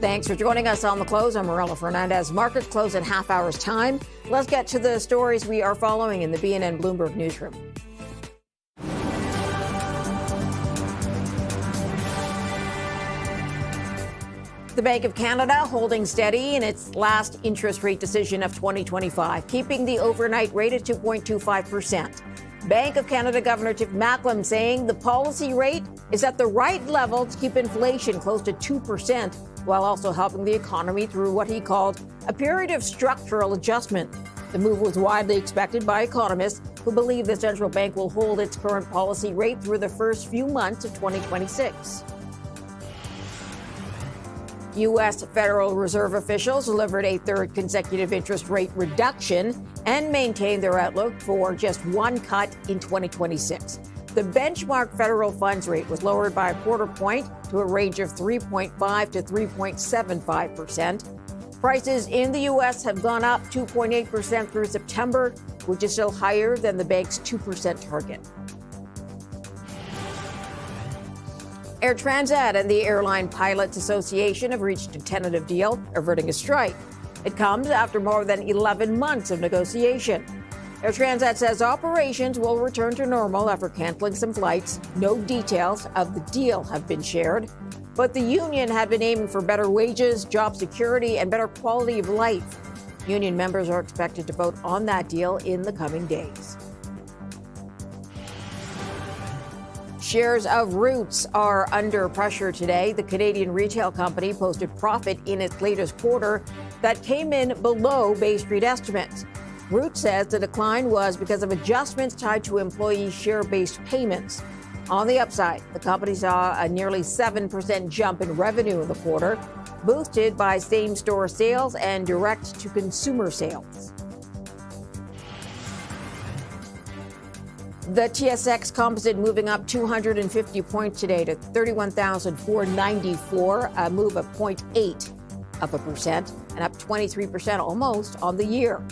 Thanks for joining us on The Close. I'm Morella Fernandez. Markets close in half hour's time. Let's get to the stories we are following in the BNN Bloomberg newsroom. The Bank of Canada holding steady in its last interest rate decision of 2025, keeping the overnight rate at 2.25%. Bank of Canada Governor Tim Macklem saying the policy rate is at the right level to keep inflation close to 2%, while also helping the economy through what he called a period of structural adjustment. The move was widely expected by economists who believe the central bank will hold its current policy rate through the first few months of 2026. U.S. Federal Reserve officials delivered a third consecutive interest rate reduction and maintained their outlook for just one cut in 2026. The benchmark federal funds rate was lowered by a quarter point to a range of 3.5 to 3.75%. Prices in the U.S. have gone up 2.8% through September, which is still higher than the bank's 2% target. Air Transat and the Airline Pilots Association have reached a tentative deal averting a strike. It comes after more than 11 months of negotiation. Air Transat says operations will return to normal after canceling some flights. No details of the deal have been shared, but the union had been aiming for better wages, job security, and better quality of life. Union members are expected to vote on that deal in the coming days. Shares of Roots are under pressure today. The Canadian retail company posted profit in its latest quarter that came in below Bay Street estimates. Roots says the decline was because of adjustments tied to employee share-based payments. On the upside, the company saw a nearly 7% jump in revenue in the quarter, boosted by same-store sales and direct-to-consumer sales. The TSX Composite moving up 250 points today to 31,494, a move of 0.8%, and up 23% almost on the year.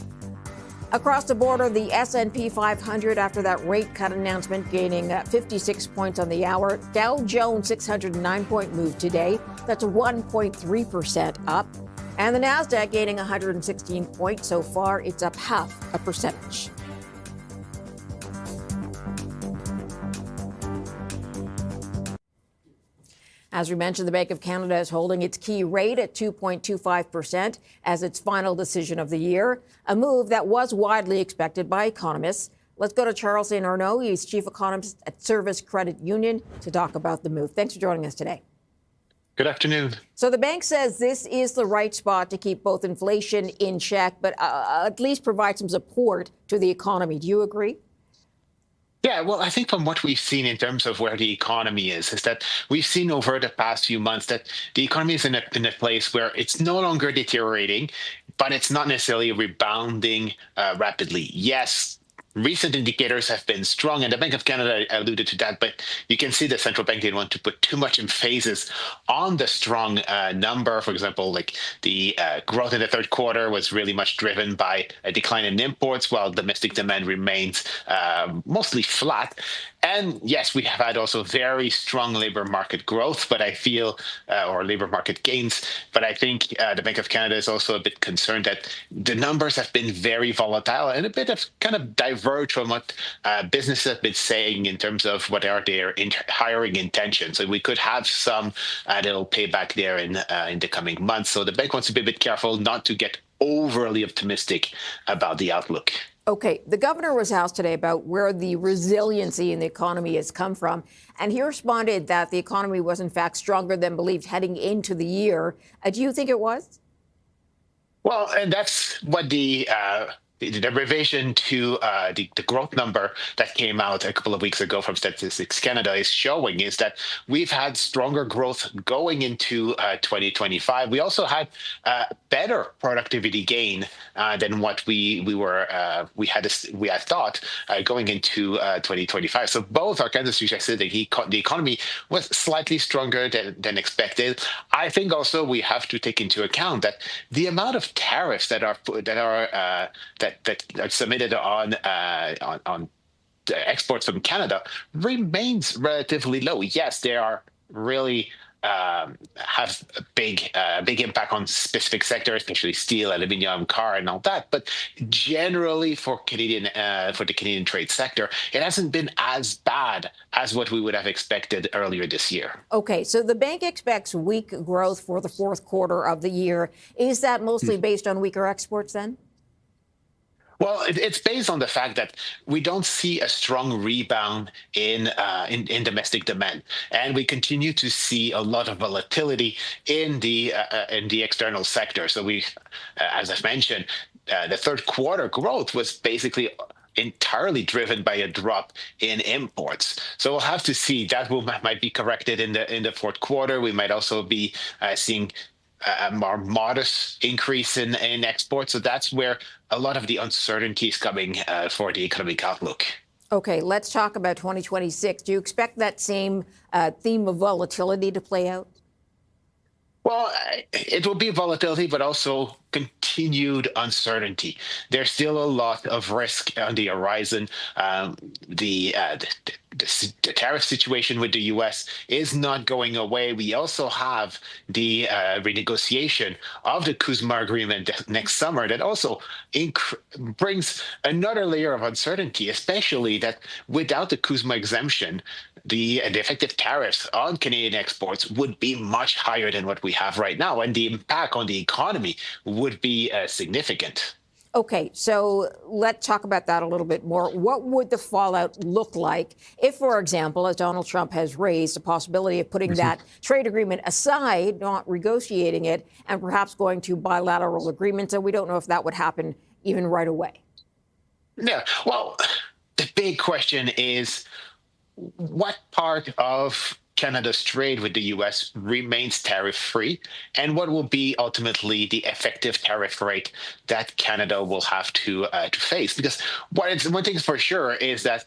Across the border, the S&P 500, after that rate cut announcement, gaining 56 points on the hour. Dow Jones 609-point move today. That's 1.3% up. And the Nasdaq gaining 116 points. So far, it's up 0.5%. As we mentioned, the Bank of Canada is holding its key rate at 2.25% as its final decision of the year, a move that was widely expected by economists. Let's go to Charles St. Arnaud. He's chief economist at Service Credit Union to talk about the move. Thanks for joining us today. Good afternoon. So the bank says this is the right spot to keep both inflation in check, but at least provide some support to the economy. Do you agree? Yeah, well, I think from what we've seen in terms of where the economy is that we've seen over the past few months that the economy is in a place where it's no longer deteriorating, but it's not necessarily rebounding rapidly. Yes, recent indicators have been strong, and the Bank of Canada alluded to that, but you can see the central bank didn't want to put too much emphasis on the strong number. For example, like the growth in the third quarter was really much driven by a decline in imports, while domestic demand remains mostly flat. And yes, we have had also very strong labor market growth, but I feel, or labor market gains, but I think the Bank of Canada is also a bit concerned that the numbers have been very volatile and a bit of kind of diverge from what businesses have been saying in terms of what are their hiring intentions. So we could have some little payback there in the coming months. So the bank wants to be a bit careful not to get overly optimistic about the outlook. Okay, the governor was asked today about where the resiliency in the economy has come from, and he responded that the economy was in fact stronger than believed heading into the year. Do you think it was? Well, and that's what the revision to the growth number that came out a couple of weeks ago from Statistics Canada is showing is that we've had stronger growth going into 2025. We also had better productivity gain than what we had thought going into 2025. So both are kind of suggested that the economy was slightly stronger than expected. I think also we have to take into account that the amount of tariffs that are submitted on exports from Canada remains relatively low. Yes, they are really have a big impact on specific sectors, especially steel, aluminium, car, and all that. But generally, for the Canadian trade sector, it hasn't been as bad as what we would have expected earlier this year. Okay, so the bank expects weak growth for the fourth quarter of the year. Is that mostly based on weaker exports then? Well, it's based on the fact that we don't see a strong rebound in domestic demand, and we continue to see a lot of volatility in the external sector. So as I've mentioned, the third quarter growth was basically entirely driven by a drop in imports. So we'll have to see. That might be corrected in the fourth quarter. We might also be seeing a more modest increase in exports. So that's where a lot of the uncertainty is coming for the economic outlook. Okay, let's talk about 2026. Do you expect that same theme of volatility to play out? Well, it will be volatility, but also continued uncertainty. There's still a lot of risk on the horizon. The tariff situation with the U.S. is not going away. We also have the renegotiation of the CUSMA agreement next summer that also brings another layer of uncertainty, especially that without the CUSMA exemption, the effective tariffs on Canadian exports would be much higher than what we have right now, and the impact on the economy would be significant. Okay, so let's talk about that a little bit more. What would the fallout look like if, for example, as Donald Trump has raised the possibility of putting that trade agreement aside, not negotiating it, and perhaps going to bilateral agreements? And we don't know if that would happen even right away. Yeah, well, the big question is, what part of Canada's trade with the U.S. remains tariff-free, and what will be ultimately the effective tariff rate that Canada will have to face? Because one thing for sure is that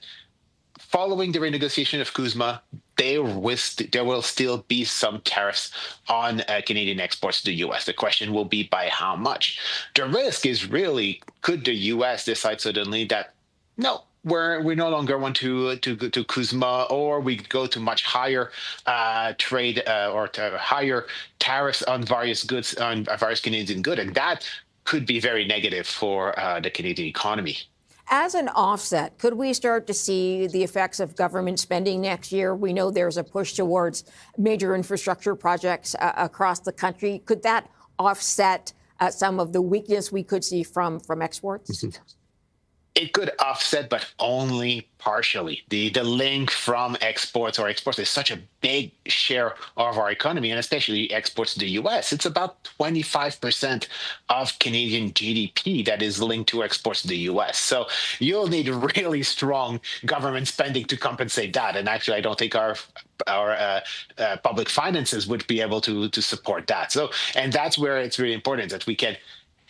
following the renegotiation of CUSMA, there will still be some tariffs on Canadian exports to the U.S. The question will be by how much. The risk is really, could the U.S. decide suddenly that no, we no longer want to CUSMA, or we go to much higher trade or to higher tariffs on various goods, on various Canadian goods, and that could be very negative for the Canadian economy. As an offset, could we start to see the effects of government spending next year? We know there's a push towards major infrastructure projects across the country. Could that offset some of the weakness we could see from exports? It could offset, but only partially. The link from exports is such a big share of our economy, and especially exports to the U.S. It's about 25% of Canadian GDP that is linked to exports to the U.S. So you'll need really strong government spending to compensate that. And actually, I don't think our public finances would be able to support that. So, and that's where it's really important that we can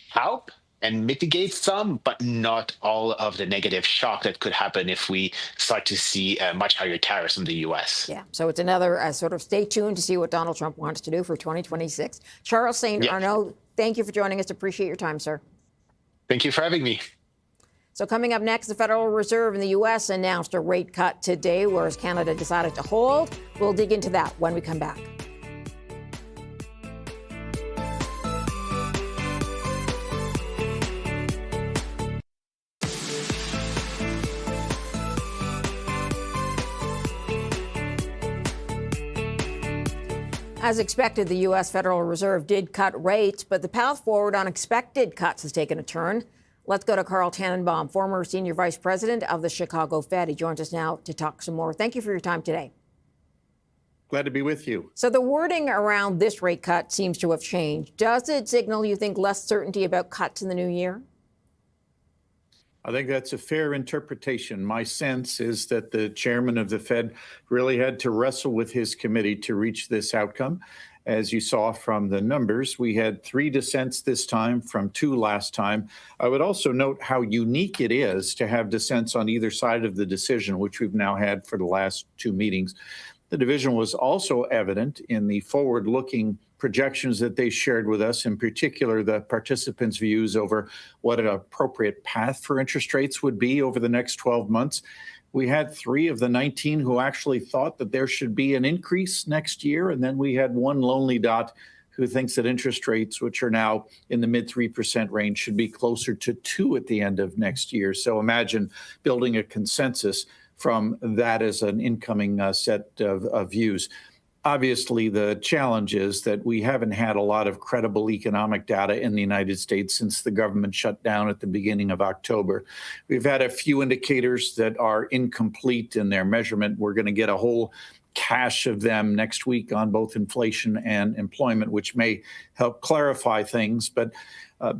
help and mitigate some, but not all of the negative shock that could happen if we start to see much higher tariffs from the U.S. Yeah, so it's another sort of stay tuned to see what Donald Trump wants to do for 2026. Charles St. Arnaud, thank you for joining us. Appreciate your time, sir. Thank you for having me. So coming up next, the Federal Reserve in the U.S. announced a rate cut today, whereas Canada decided to hold. We'll dig into that when we come back. As expected, the U.S. Federal Reserve did cut rates, but the path forward on expected cuts has taken a turn. Let's go to Carl Tannenbaum, former senior vice president of the Chicago Fed. He joins us now to talk some more. Thank you for your time today. Glad to be with you. So the wording around this rate cut seems to have changed. Does it signal, you think, less certainty about cuts in the new year? I think that's a fair interpretation. My sense is that the chairman of the Fed really had to wrestle with his committee to reach this outcome. As you saw from the numbers, we had 3 dissents this time from 2 last time. I would also note how unique it is to have dissents on either side of the decision, which we've now had for the last 2 meetings. The division was also evident in the forward-looking projections that they shared with us, in particular, the participants' views over what an appropriate path for interest rates would be over the next 12 months. We had 3 of the 19 who actually thought that there should be an increase next year. And then we had one lonely dot who thinks that interest rates, which are now in the mid 3% range, should be closer to 2 at the end of next year. So imagine building a consensus from that as an incoming set of views. Obviously, the challenge is that we haven't had a lot of credible economic data in the United States since the government shut down at the beginning of October. We've had a few indicators that are incomplete in their measurement. We're going to get a whole cache of them next week on both inflation and employment, which may help clarify things. But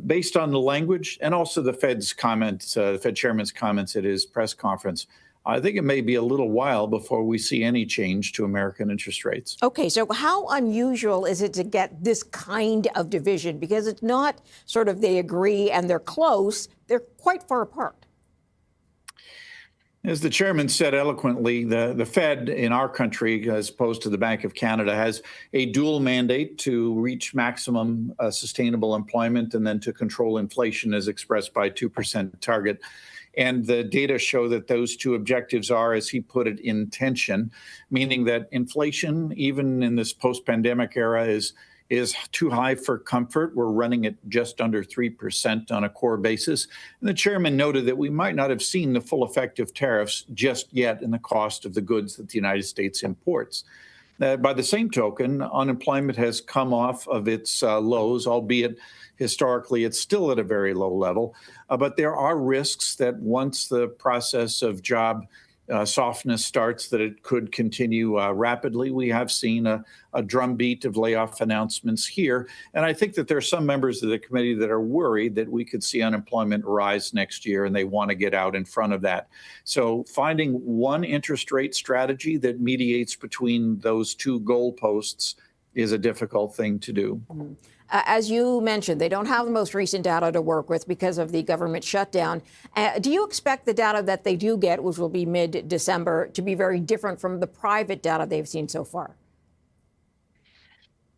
based on the language and also the Fed's comments, the Fed chairman's comments at his press conference, I think it may be a little while before we see any change to American interest rates. Okay, so how unusual is it to get this kind of division? Because it's not sort of they agree and they're close, they're quite far apart. As the chairman said eloquently, the Fed in our country, as opposed to the Bank of Canada, has a dual mandate to reach maximum sustainable employment and then to control inflation as expressed by 2% target. And the data show that those two objectives are, as he put it, in tension, meaning that inflation, even in this post-pandemic era, is too high for comfort. We're running at just under 3% on a core basis. And the chairman noted that we might not have seen the full effect of tariffs just yet in the cost of the goods that the United States imports. By the same token, unemployment has come off of its lows, albeit historically it's still at a very low level. But there are risks that once the process of job softness starts, that it could continue rapidly. We have seen a drumbeat of layoff announcements here. And I think that there are some members of the committee that are worried that we could see unemployment rise next year, and they want to get out in front of that. So finding one interest rate strategy that mediates between those two goalposts is a difficult thing to do. Mm-hmm. As you mentioned, they don't have the most recent data to work with because of the government shutdown. Do you expect the data that they do get, which will be mid-December, to be very different from the private data they've seen so far?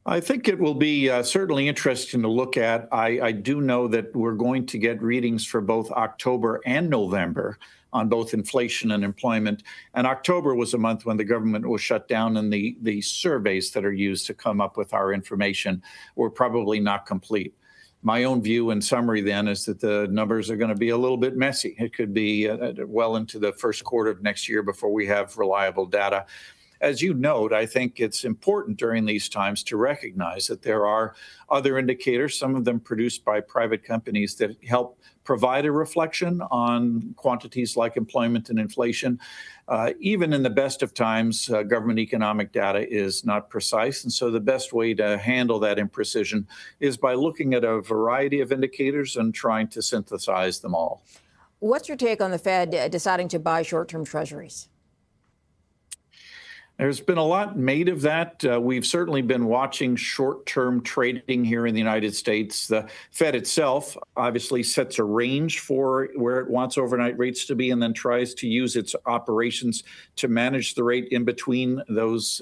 I think it will be certainly interesting to look at. I do know that we're going to get readings for both October and November on both inflation and employment. And October was a month when the government was shut down, and the surveys that are used to come up with our information were probably not complete. My own view in summary then is that the numbers are going to be a little bit messy. It could be well into the first quarter of next year before we have reliable data. As you note, I think it's important during these times to recognize that there are other indicators, some of them produced by private companies, that help provide a reflection on quantities like employment and inflation. Even in the best of times, government economic data is not precise. And so the best way to handle that imprecision is by looking at a variety of indicators and trying to synthesize them all. What's your take on the Fed deciding to buy short-term treasuries? There's been a lot made of that. We've certainly been watching short-term trading here in the United States. The Fed itself obviously sets a range for where it wants overnight rates to be and then tries to use its operations to manage the rate in between those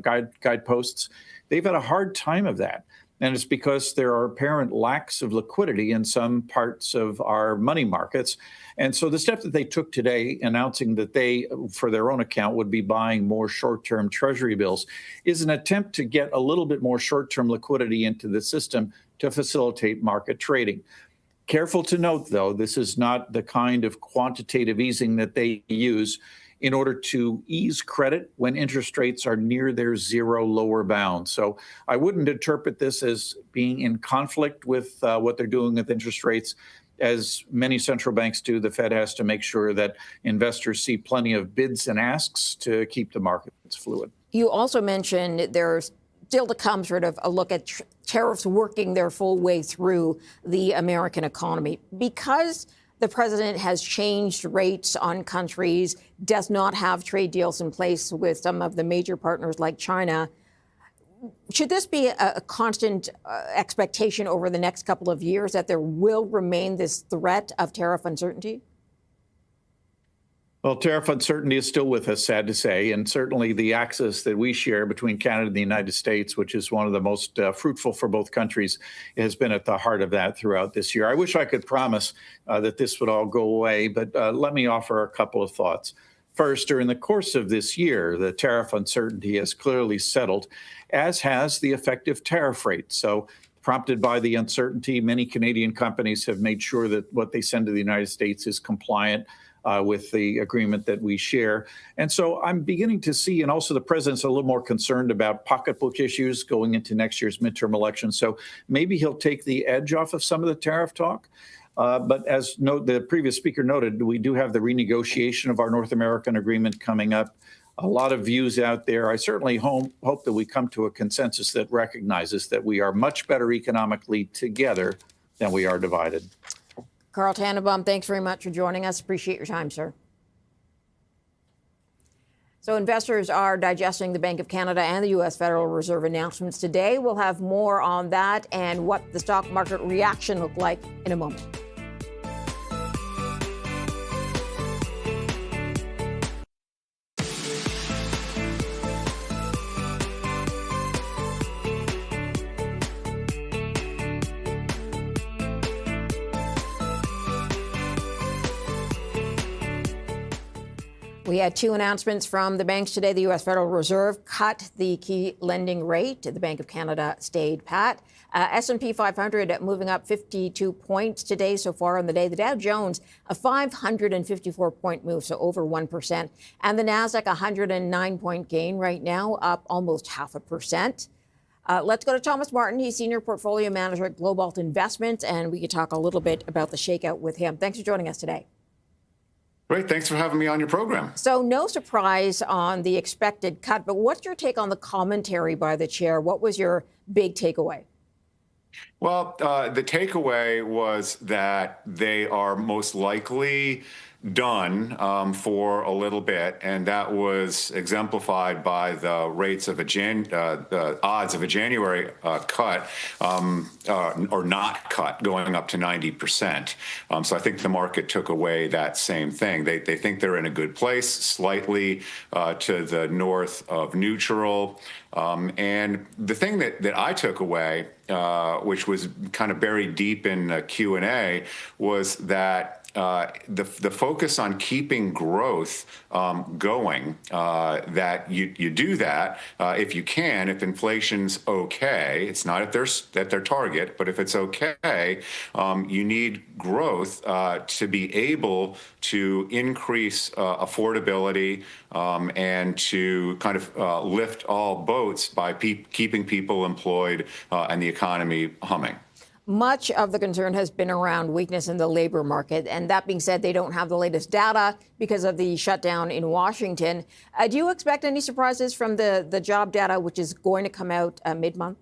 guideposts. They've had a hard time of that. And it's because there are apparent lacks of liquidity in some parts of our money markets. And so the step that they took today, announcing that they, for their own account, would be buying more short-term Treasury bills, is an attempt to get a little bit more short-term liquidity into the system to facilitate market trading. Careful to note, though, this is not the kind of quantitative easing that they use in order to ease credit when interest rates are near their zero lower bound. So I wouldn't interpret this as being in conflict with what they're doing with interest rates. As many central banks do, the Fed has to make sure that investors see plenty of bids and asks to keep the markets fluid. You also mentioned there's still to come sort of a look at tariffs working their full way through the American economy. Because the president has changed rates on countries, does not have trade deals in place with some of the major partners like China. Should this be a constant expectation over the next couple of years that there will remain this threat of tariff uncertainty? Well, tariff uncertainty is still with us, sad to say, and certainly the axis that we share between Canada and the United States, which is one of the most fruitful for both countries, has been at the heart of that throughout this year. I wish I could promise that this would all go away, but let me offer a couple of thoughts. First, during the course of this year, the tariff uncertainty has clearly settled, as has the effective tariff rate. So, prompted by the uncertainty, many Canadian companies have made sure that what they send to the United States is compliant with the agreement that we share. And so I'm beginning to see, and also the president's a little more concerned about pocketbook issues going into next year's midterm election. So maybe he'll take the edge off of some of the tariff talk. But as the previous speaker noted, we do have the renegotiation of our North American agreement coming up. A lot of views out there. I certainly hope that we come to a consensus that recognizes that we are much better economically together than we are divided. Carl Tannenbaum, thanks very much for joining us. Appreciate your time, sir. So investors are digesting the Bank of Canada and the U.S. Federal Reserve announcements today. We'll have more on that and what the stock market reaction looked like in a moment. We had two announcements from the banks today. The U.S. Federal Reserve cut the key lending rate. The Bank of Canada stayed pat. S&P 500 moving up 52 points today so far on the day. The Dow Jones, a 554-point move, so over 1%. And the Nasdaq, a 109-point gain right now, up almost 0.5%. Let's go to Thomas Martin. He's Senior Portfolio Manager at Globalt Investments, and we could talk a little bit about the shakeout with him. Thanks for joining us today. Great. Thanks for having me on your program. So no surprise on the expected cut, but what's your take on the commentary by the chair? What was your big takeaway? Well, the takeaway was that they are most likely done for a little bit, and that was exemplified by the rates of the odds of a January cut or not cut going up to 90%. So I think the market took away that same thing. They think they're in a good place, slightly to the north of neutral. And the thing that I took away, which was kind of buried deep in the Q&A, was that the focus on keeping growth going, that you do that if you can, if inflation's okay. It's not at their target, but if it's okay, you need growth to be able to increase affordability and to kind of lift all boats by keeping people employed and the economy humming. Much of the concern has been around weakness in the labor market. And that being said, they don't have the latest data because of the shutdown in Washington. Do you expect any surprises from the job data, which is going to come out mid-month?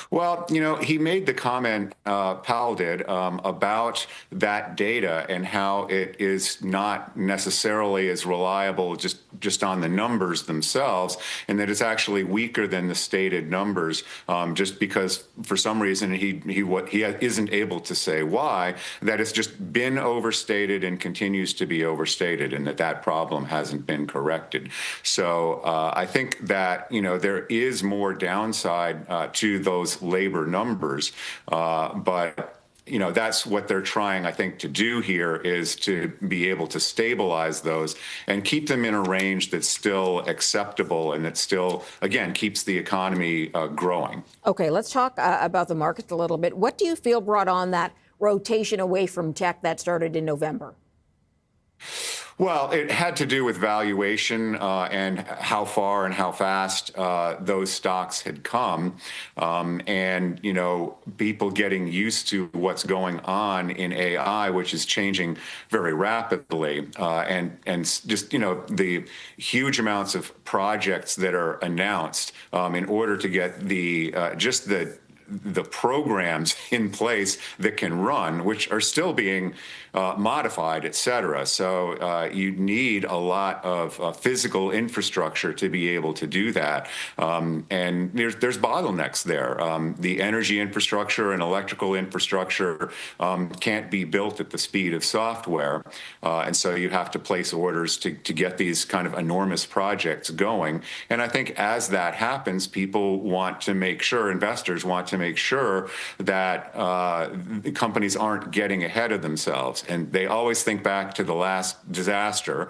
Well, he made the comment, Powell did, about that data and how it is not necessarily as reliable just on the numbers themselves, and that it's actually weaker than the stated numbers, just because for some reason he isn't able to say why, that it's just been overstated and continues to be overstated, and that problem hasn't been corrected. So I think that there is more downside to those labor numbers, but that's what they're trying, I think, to do here, is to be able to stabilize those and keep them in a range that's still acceptable and that still, again, keeps the economy growing. Okay, let's talk about the market a little bit. What do you feel brought on that rotation away from tech that started in November? Well, it had to do with valuation and how far and how fast those stocks had come, and people getting used to what's going on in AI, which is changing very rapidly, and just the huge amounts of projects that are announced in order to get the programs in place that can run, which are still being modified, et cetera. So you need a lot of physical infrastructure to be able to do that. And there's bottlenecks there. The energy infrastructure and electrical infrastructure can't be built at the speed of software. And so you have to place orders to get these kind of enormous projects going. And I think as that happens, people want to make sure, investors want to make sure that companies aren't getting ahead of themselves. And they always think back to the last disaster,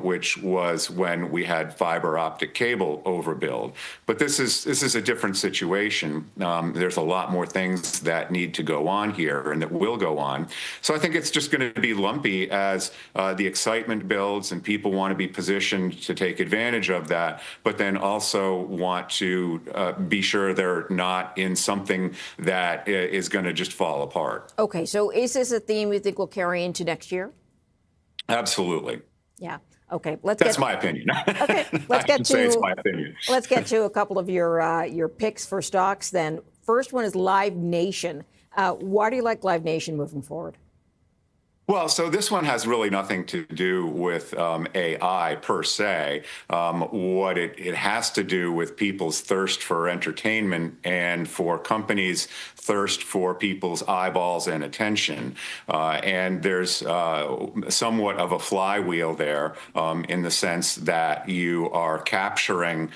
which was when we had fiber optic cable overbuild. But this is a different situation. There's a lot more things that need to go on here and that will go on. So I think it's just going to be lumpy as the excitement builds and people want to be positioned to take advantage of that, but then also want to be sure they're not in something that is going to just fall apart. Okay, so is this a theme you think will carry into next year? Absolutely. Yeah. Okay. That's my opinion. Okay. It's my opinion. Let's get to a couple of your picks for stocks then. First one is Live Nation. Why do you like Live Nation moving forward? Well, so this one has really nothing to do with AI per se. What it has to do with people's thirst for entertainment and for companies' thirst for people's eyeballs and attention. And there's somewhat of a flywheel there in the sense that you are capturing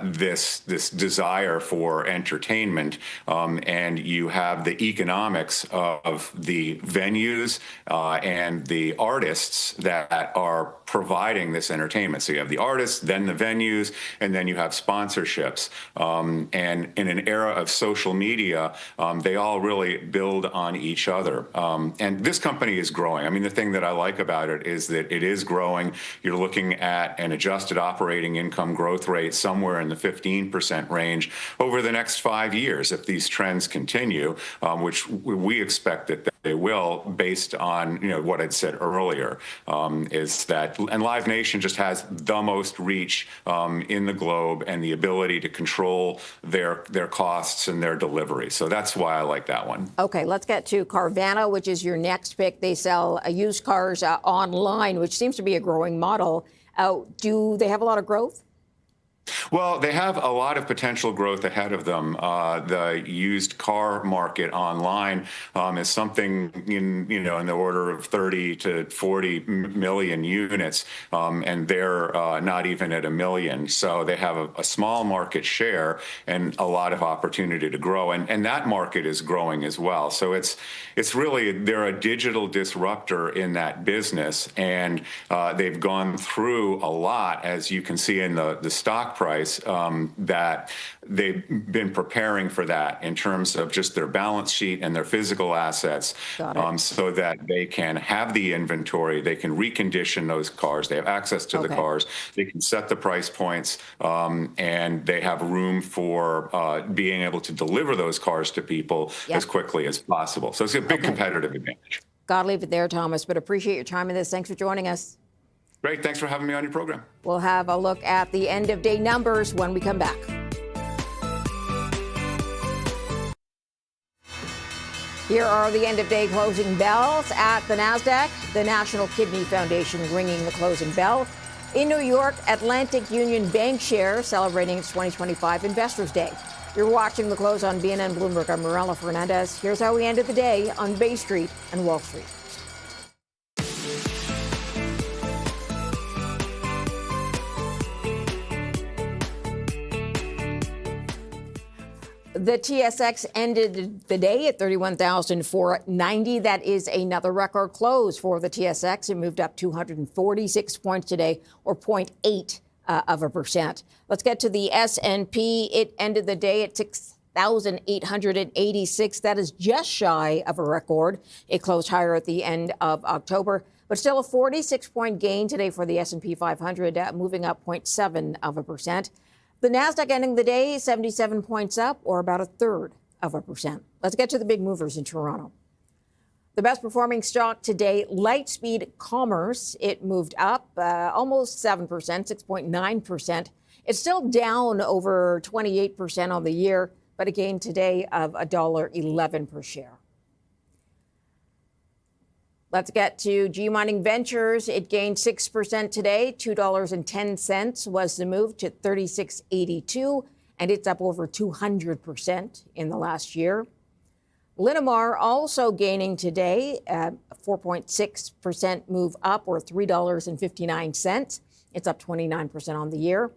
this desire for entertainment, and you have the economics of the venues and the artists that are providing this entertainment. So you have the artists, then the venues, and then you have sponsorships. And in an era of social media, they all really build on each other. And this company is growing. I mean, the thing that I like about it is that it is growing. You're looking at an adjusted operating income growth rate somewhere in the 15% range over the next 5 years if these trends continue, which we expect that they will, based on what I'd said earlier, is that, and Live Nation just has the most reach in the globe and the ability to control their costs and their delivery. So that's why I like that one. Okay, let's get to Carvana, which is your next pick. They sell used cars online, which seems to be a growing model. Do they have a lot of growth? Well, they have a lot of potential growth ahead of them. The used car market online is something in the order of 30 to 40 million units, and they're not even at 1 million. So they have a small market share and a lot of opportunity to grow, and that market is growing as well. So it's really, they're a digital disruptor in that business, and they've gone through a lot, as you can see in the stock price, that they've been preparing for that in terms of just their balance sheet and their physical assets, so that they can have the inventory, they can recondition those cars, they have access to the cars, they can set the price points, and they have room for being able to deliver those cars to people as quickly as possible. So it's a big competitive advantage. Got to leave it there, Thomas, but appreciate your time in this. Thanks for joining us. Great. Thanks for having me on your program. We'll have a look at the end of day numbers when we come back. Here are the end of day closing bells at the NASDAQ. The National Kidney Foundation ringing the closing bell. In New York, Atlantic Union Bank share celebrating its 2025 Investors Day. You're watching the close on BNN Bloomberg. I'm Morella Fernandez. Here's how we ended the day on Bay Street and Wall Street. The TSX ended the day at 31,490. That is another record close for the TSX. It moved up 246 points today, or 0.8%. Let's get to the S&P. It ended the day at 6,886. That is just shy of a record. It closed higher at the end of October, but still a 46-point gain today for the S&P 500, moving up 0.7%. The NASDAQ ending the day 77 points up, or about 0.33%. Let's get to the big movers in Toronto. The best performing stock today, Lightspeed Commerce. It moved up almost 7%, 6.9%. It's still down over 28% on the year, but a gain today of $1.11 per share. Let's get to G Mining Ventures. It gained 6% today. $2.10 was the move to $36.82, and it's up over 200% in the last year. Linamar also gaining today, 4.6% move up, or $3.59. It's up 29% on the year.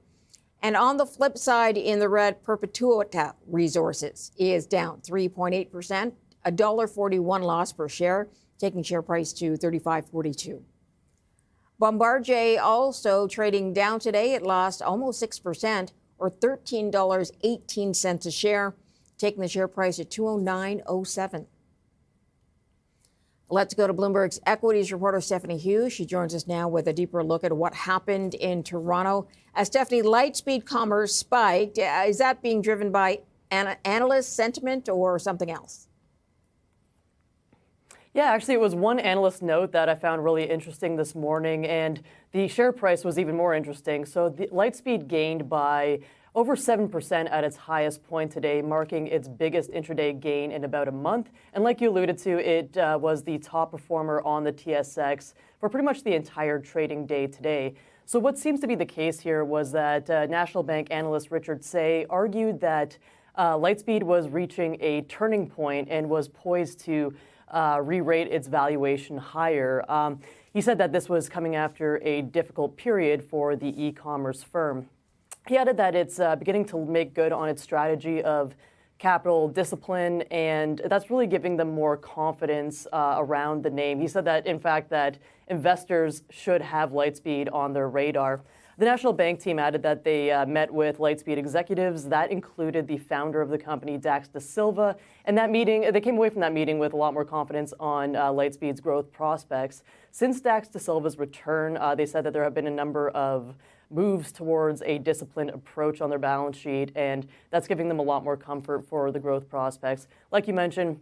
And on the flip side, in the red, Perpetua Resources is down 3.8%, $1.41 loss per share, taking share price to $35.42. Bombardier also trading down today. It lost almost 6%, or $13.18 a share, taking the share price at $209.07. Let's go to Bloomberg's equities reporter, Stephanie Hughes. She joins us now with a deeper look at what happened in Toronto. Stephanie, Lightspeed Commerce spiked. Is that being driven by analyst sentiment or something else? Yeah, actually, it was one analyst note that I found really interesting this morning, and the share price was even more interesting. So the Lightspeed gained by over 7% at its highest point today, marking its biggest intraday gain in about a month. And like you alluded to, it was the top performer on the TSX for pretty much the entire trading day today. So what seems to be the case here was that National Bank analyst Richard Say argued that Lightspeed was reaching a turning point and was poised to re-rate its valuation higher. He said that this was coming after a difficult period for the e-commerce firm. He added that it's beginning to make good on its strategy of capital discipline, and that's really giving them more confidence around the name. He said that, in fact, that investors should have Lightspeed on their radar. The National Bank team added that they met with Lightspeed executives. That included the founder of the company, Dax Da Silva. And that meeting, they came away from that meeting with a lot more confidence on Lightspeed's growth prospects. Since Dax Da Silva's return, they said that there have been a number of moves towards a disciplined approach on their balance sheet, and that's giving them a lot more comfort for the growth prospects. Like you mentioned,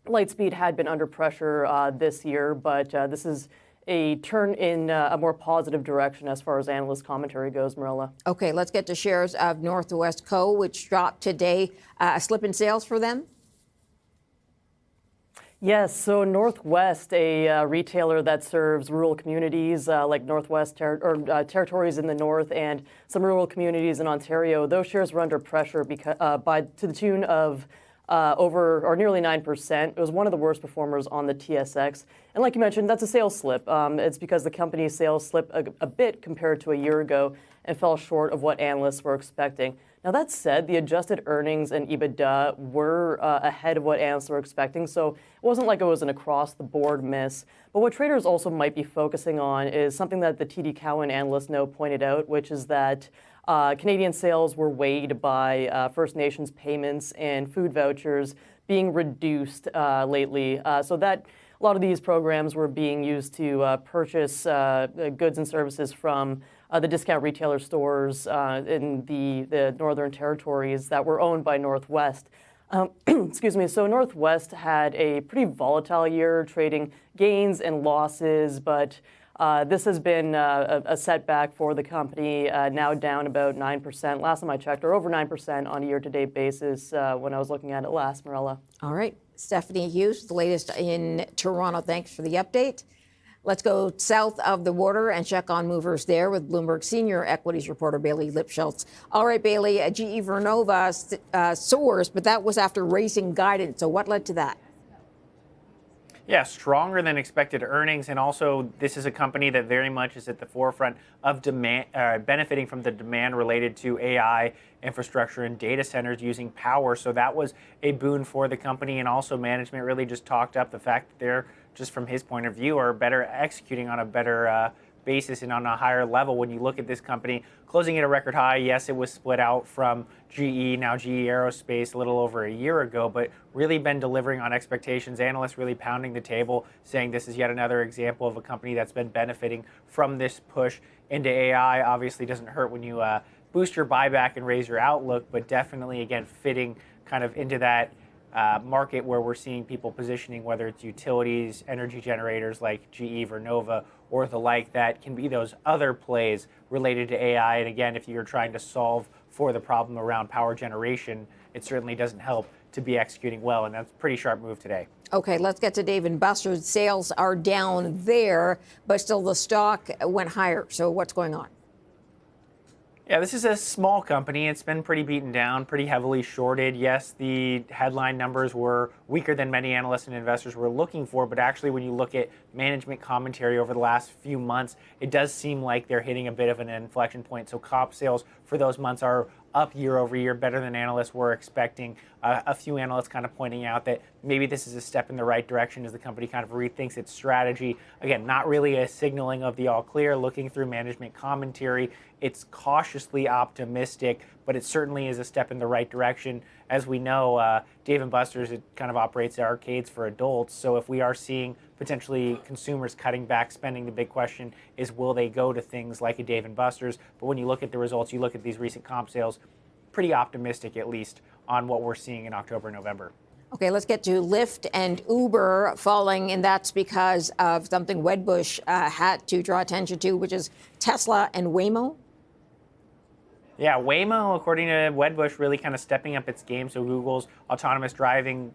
Lightspeed had been under pressure this year, but this is a turn in a more positive direction as far as analyst commentary goes, Marilla. Okay, let's get to shares of Northwest Co., which dropped today. A slip in sales for them? Yes, so Northwest, a retailer that serves rural communities like Northwest territories in the north and some rural communities in Ontario, those shares were under pressure because to the tune of over or nearly 9%. It was one of the worst performers on the TSX. And like you mentioned, that's a sales slip. It's because the company's sales slipped a bit compared to a year ago and fell short of what analysts were expecting. Now, that said, the adjusted earnings and EBITDA were ahead of what analysts were expecting, so it wasn't like it was an across-the-board miss. But what traders also might be focusing on is something that the TD Cowen analyst note pointed out, which is that Canadian sales were weighed by First Nations payments and food vouchers being reduced lately. So that a lot of these programs were being used to purchase goods and services from the discount retailer stores in the Northern Territories that were owned by Northwest. Excuse me. So Northwest had a pretty volatile year, trading gains and losses, but this has been a setback for the company, now down about 9%. Last time I checked, or over 9% on a year-to-date basis when I was looking at it last, Marilla. All right. Stephanie Hughes, the latest in Toronto. Thanks for the update. Let's go south of the border and check on movers there with Bloomberg senior equities reporter Bailey Lipschultz. All right, Bailey, GE Vernova soars, but that was after raising guidance. So what led to that? Yeah, stronger than expected earnings, and also this is a company that very much is at the forefront of demand, benefiting from the demand related to AI infrastructure and data centers using power. So that was a boon for the company, and also management really just talked up the fact that they're, just from his point of view, are better executing on a better basis and on a higher level. When you look at this company closing at a record high, yes, it was split out from GE, now GE Aerospace, a little over a year ago, but really been delivering on expectations. Analysts really pounding the table, saying this is yet another example of a company that's been benefiting from this push into AI. Obviously doesn't hurt when you boost your buyback and raise your outlook, but definitely, again, fitting kind of into that market where we're seeing people positioning, whether it's utilities, energy generators like GE Vernova, or the like, that can be those other plays related to AI. And again, if you're trying to solve for the problem around power generation it certainly doesn't help to be executing well, and that's a pretty sharp move today. Okay, let's get to Dave & Buster's. Sales are down there, but still the stock went higher. So what's going on? Yeah, this is a small company. It's been pretty beaten down, pretty heavily shorted. Yes, the headline numbers were weaker than many analysts and investors were looking for, but actually when you look at management commentary over the last few months, it does seem like they're hitting a bit of an inflection point. So comp sales for those months are up year over year, better than analysts were expecting. A few analysts kind of pointing out that maybe this is a step in the right direction as the company kind of rethinks its strategy. Again, not really a signaling of the all clear. Looking through management commentary, it's cautiously optimistic, but it certainly is a step in the right direction. As we know, Dave & Buster's, it kind of operates arcades for adults. So if we are seeing potentially consumers cutting back spending, the big question is, will they go to things like a Dave & Buster's? But when you look at the results, you look at these recent comp sales, pretty optimistic, at least, on what we're seeing in October, November. Okay, let's get to Lyft and Uber falling, and that's because of something Wedbush had to draw attention to, which is Tesla and Waymo. Yeah, Waymo, according to Wedbush, really kind of stepping up its game. So Google's autonomous driving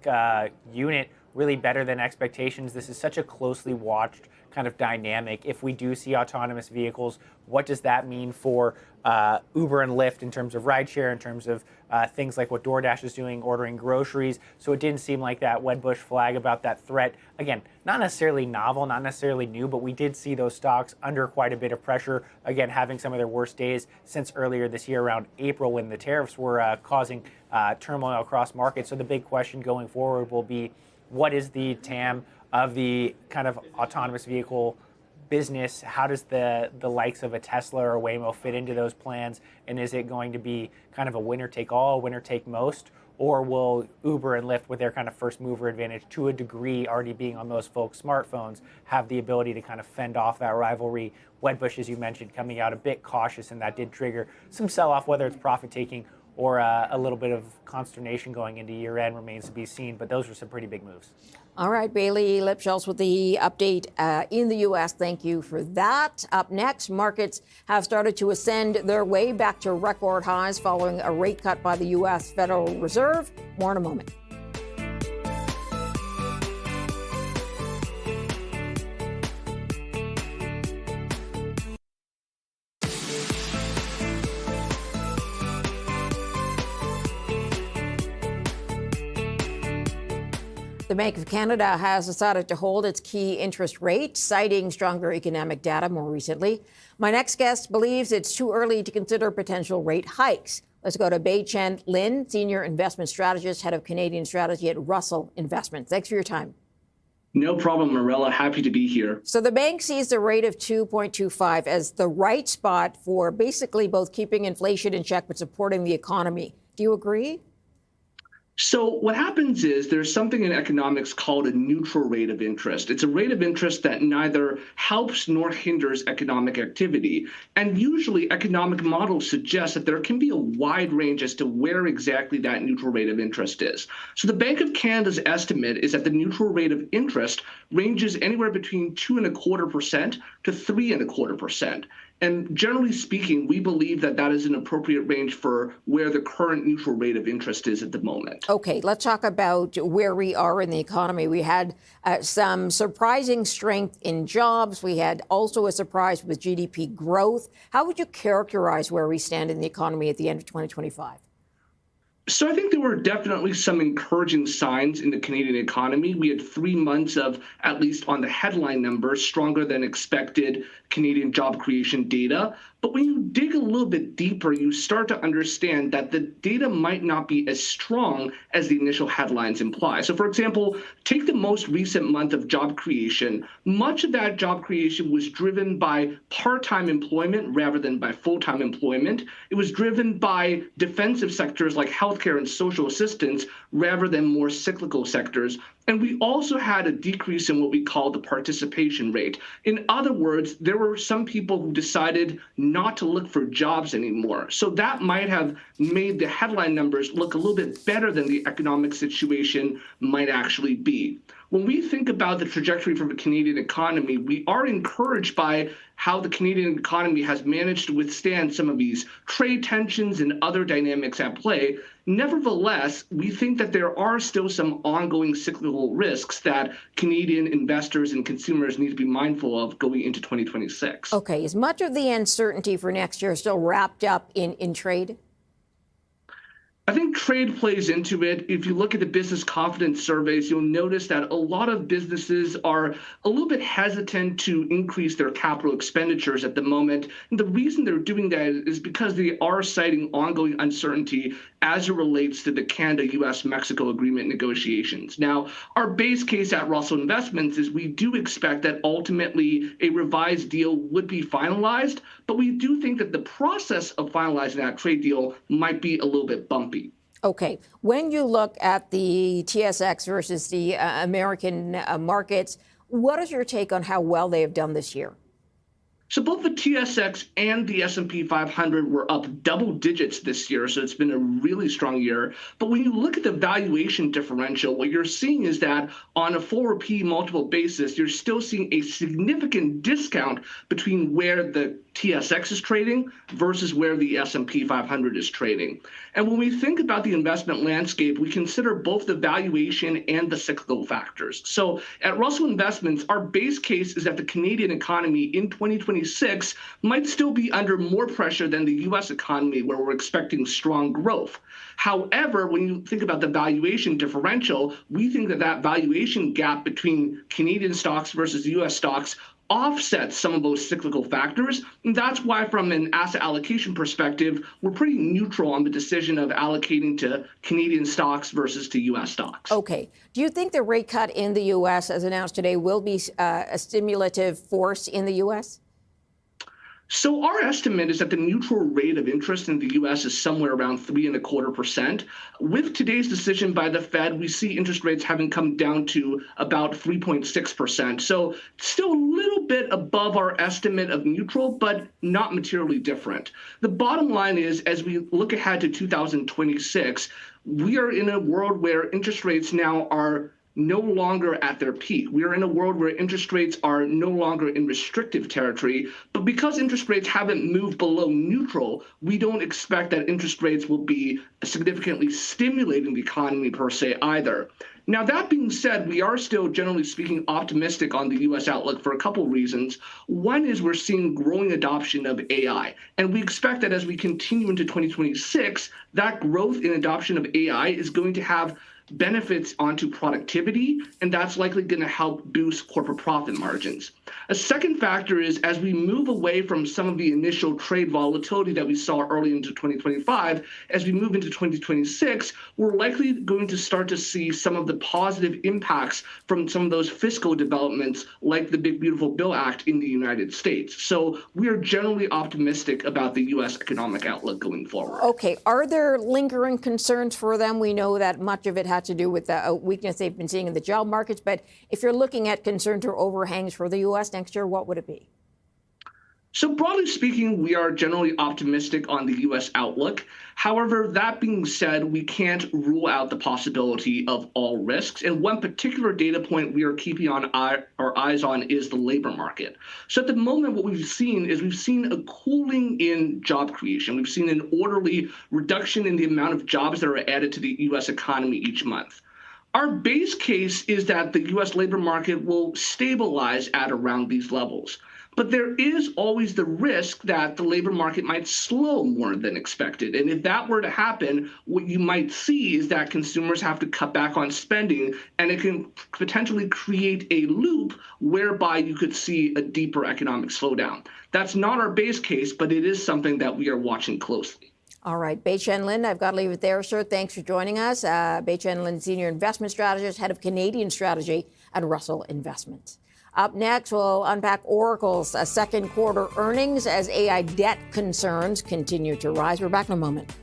unit really better than expectations. This is such a closely watched kind of dynamic. If we do see autonomous vehicles, what does that mean for Uber and Lyft in terms of rideshare, in terms of things like what DoorDash is doing, ordering groceries? So it didn't seem like that Wedbush flag about that threat. Again, not necessarily novel, not necessarily new, but we did see those stocks under quite a bit of pressure. Again, having some of their worst days since earlier this year around April when the tariffs were causing turmoil across markets. So the big question going forward will be, what is the TAM of the kind of autonomous vehicle business? How does the likes of a Tesla or a Waymo fit into those plans? And is it going to be kind of a winner take all, winner take most? Or will Uber and Lyft, with their kind of first mover advantage to a degree already being on most folks' smartphones, have the ability to kind of fend off that rivalry? Wedbush, as you mentioned, coming out a bit cautious, and that did trigger some sell-off, whether it's profit-taking or a little bit of consternation going into year-end remains to be seen. But those were some pretty big moves. All right, Bailey Lipschultz with the update in the U.S. Thank you for that. Up next, markets have started to ascend their way back to record highs following a rate cut by the U.S. Federal Reserve. More in a moment. The Bank of Canada has decided to hold its key interest rate, citing stronger economic data more recently. My next guest believes it's too early to consider potential rate hikes. Let's go to Bei-Chen Lin, Senior Investment Strategist, Head of Canadian Strategy at Russell Investments. Thanks for your time. No problem, Marilla. Happy to be here. So the bank sees the rate of 2.25 as the right spot for basically both keeping inflation in check but supporting the economy. Do you agree? So what happens is there's something in economics called a neutral rate of interest. It's a rate of interest that neither helps nor hinders economic activity. And usually economic models suggest that there can be a wide range as to where exactly that neutral rate of interest is. So the Bank of Canada's estimate is that the neutral rate of interest ranges anywhere between 2.25% to 3.25%. And generally speaking, we believe that that is an appropriate range for where the current neutral rate of interest is at the moment. Okay, let's talk about where we are in the economy. We had some surprising strength in jobs. We had also a surprise with GDP growth. How would you characterize where we stand in the economy at the end of 2025? So I think there were definitely some encouraging signs in the Canadian economy. We had 3 months of, at least on the headline numbers, stronger than expected Canadian job creation data. But when you dig a little bit deeper, you start to understand that the data might not be as strong as the initial headlines imply. So, for example, take the most recent month of job creation. Much of that job creation was driven by part-time employment rather than by full-time employment. It was driven by defensive sectors like healthcare and social assistance rather than more cyclical sectors. And we also had a decrease in what we call the participation rate. In other words, there were some people who decided not to look for jobs anymore. So that might have made the headline numbers look a little bit better than the economic situation might actually be. when we think about the trajectory for the Canadian economy, we are encouraged by how the Canadian economy has managed to withstand some of these trade tensions and other dynamics at play. Nevertheless, we think that there are still some ongoing cyclical risks that Canadian investors and consumers need to be mindful of going into 2026. Okay, is much of the uncertainty for next year still wrapped up in trade? I think trade plays into it. If you look at the business confidence surveys, you'll notice that a lot of businesses are a little bit hesitant to increase their capital expenditures at the moment. And the reason they're doing that is because they are citing ongoing uncertainty as it relates to the Canada-US-Mexico agreement negotiations. Now, our base case at Russell Investments is we do expect that ultimately a revised deal would be finalized, but we do think that the process of finalizing that trade deal might be a little bit bumpy. Okay. When you look at the TSX versus the American markets, what is your take on how well they have done this year? So both the TSX and the S&P 500 were up double digits this year, so it's been a really strong year. But when you look at the valuation differential, what you're seeing is that on a forward P multiple basis, you're still seeing a significant discount between where the TSX is trading versus where the S&P 500 is trading. And when we think about the investment landscape, we consider both the valuation and the cyclical factors. So at Russell Investments, our base case is that the Canadian economy in 2026 might still be under more pressure than the US economy, where we're expecting strong growth. However, when you think about the valuation differential, we think that that valuation gap between Canadian stocks versus US stocks offsets some of those cyclical factors. And that's why, from an asset allocation perspective, we're pretty neutral on the decision of allocating to Canadian stocks versus to U.S. stocks. Okay. Do you think the rate cut in the U.S., as announced today, will be a stimulative force in the U.S.? So our estimate is that the neutral rate of interest in the U.S. is somewhere around 3.25%. With today's decision by the Fed, we see interest rates having come down to about 3.6%. So still a little bit above our estimate of neutral, but not materially different. The bottom line is, as we look ahead to 2026, we are in a world where interest rates now are no longer at their peak. We are in a world where interest rates are no longer in restrictive territory, but because interest rates haven't moved below neutral, we don't expect that interest rates will be significantly stimulating the economy per se either. Now, that being said, we are still, generally speaking, optimistic on the U.S. outlook for a couple reasons. One is we're seeing growing adoption of AI, and we expect that as we continue into 2026, that growth in adoption of AI is going to have benefits onto productivity, and that's likely going to help boost corporate profit margins. A second factor is as we move away from some of the initial trade volatility that we saw early into 2025, as we move into 2026, we're likely going to start to see some of the positive impacts from some of those fiscal developments like the Big Beautiful Bill Act in the United States. So we are generally optimistic about the U.S. economic outlook going forward. Okay. Are there lingering concerns for them? We know that much of it had to do with the weakness they've been seeing in the job markets. But if you're looking at concerns or overhangs for the U.S. next year, what would it be? So broadly speaking, we are generally optimistic on the U.S. outlook. However, that being said, we can't rule out the possibility of all risks. And one particular data point we are keeping on our eyes on is the labor market. So at the moment, what we've seen is we've seen a cooling in job creation. We've seen an orderly reduction in the amount of jobs that are added to the U.S. economy each month. Our base case is that the U.S. labor market will stabilize at around these levels. But there is always the risk that the labor market might slow more than expected. And if that were to happen, what you might see is that consumers have to cut back on spending, and it can potentially create a loop whereby you could see a deeper economic slowdown. That's not our base case, but it is something that we are watching closely. All right. Bei-Chen Lin, I've got to leave it there, sir. Thanks for joining us. Bei-Chen Lin, Senior Investment Strategist, Head of Canadian Strategy at Russell Investments. Up next, we'll unpack Oracle's second quarter earnings as AI debt concerns continue to rise. We're back in a moment.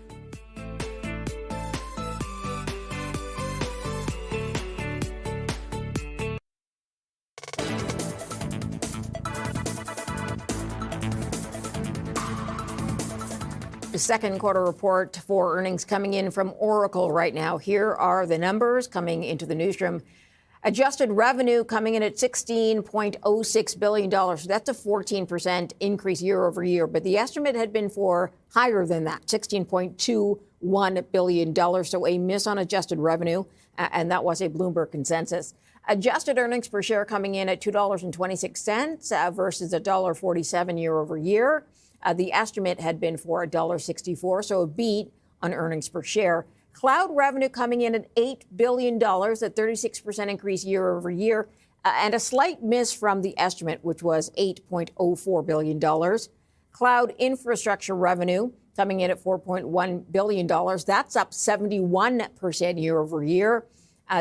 The second quarter report for earnings coming in from Oracle right now. Here are the numbers coming into the newsroom. Adjusted revenue coming in at $16.06 billion. That's a 14% increase year over year, but the estimate had been for higher than that, $16.21 billion. So a miss on adjusted revenue, and that was a Bloomberg consensus. Adjusted earnings per share coming in at $2.26 versus $1.47 year over year. The estimate had been for $1.64, so a beat on earnings per share. Cloud revenue coming in at $8 billion, a 36% increase year over year, and a slight miss from the estimate, which was $8.04 billion. Cloud infrastructure revenue coming in at $4.1 billion. That's up 71% year over year.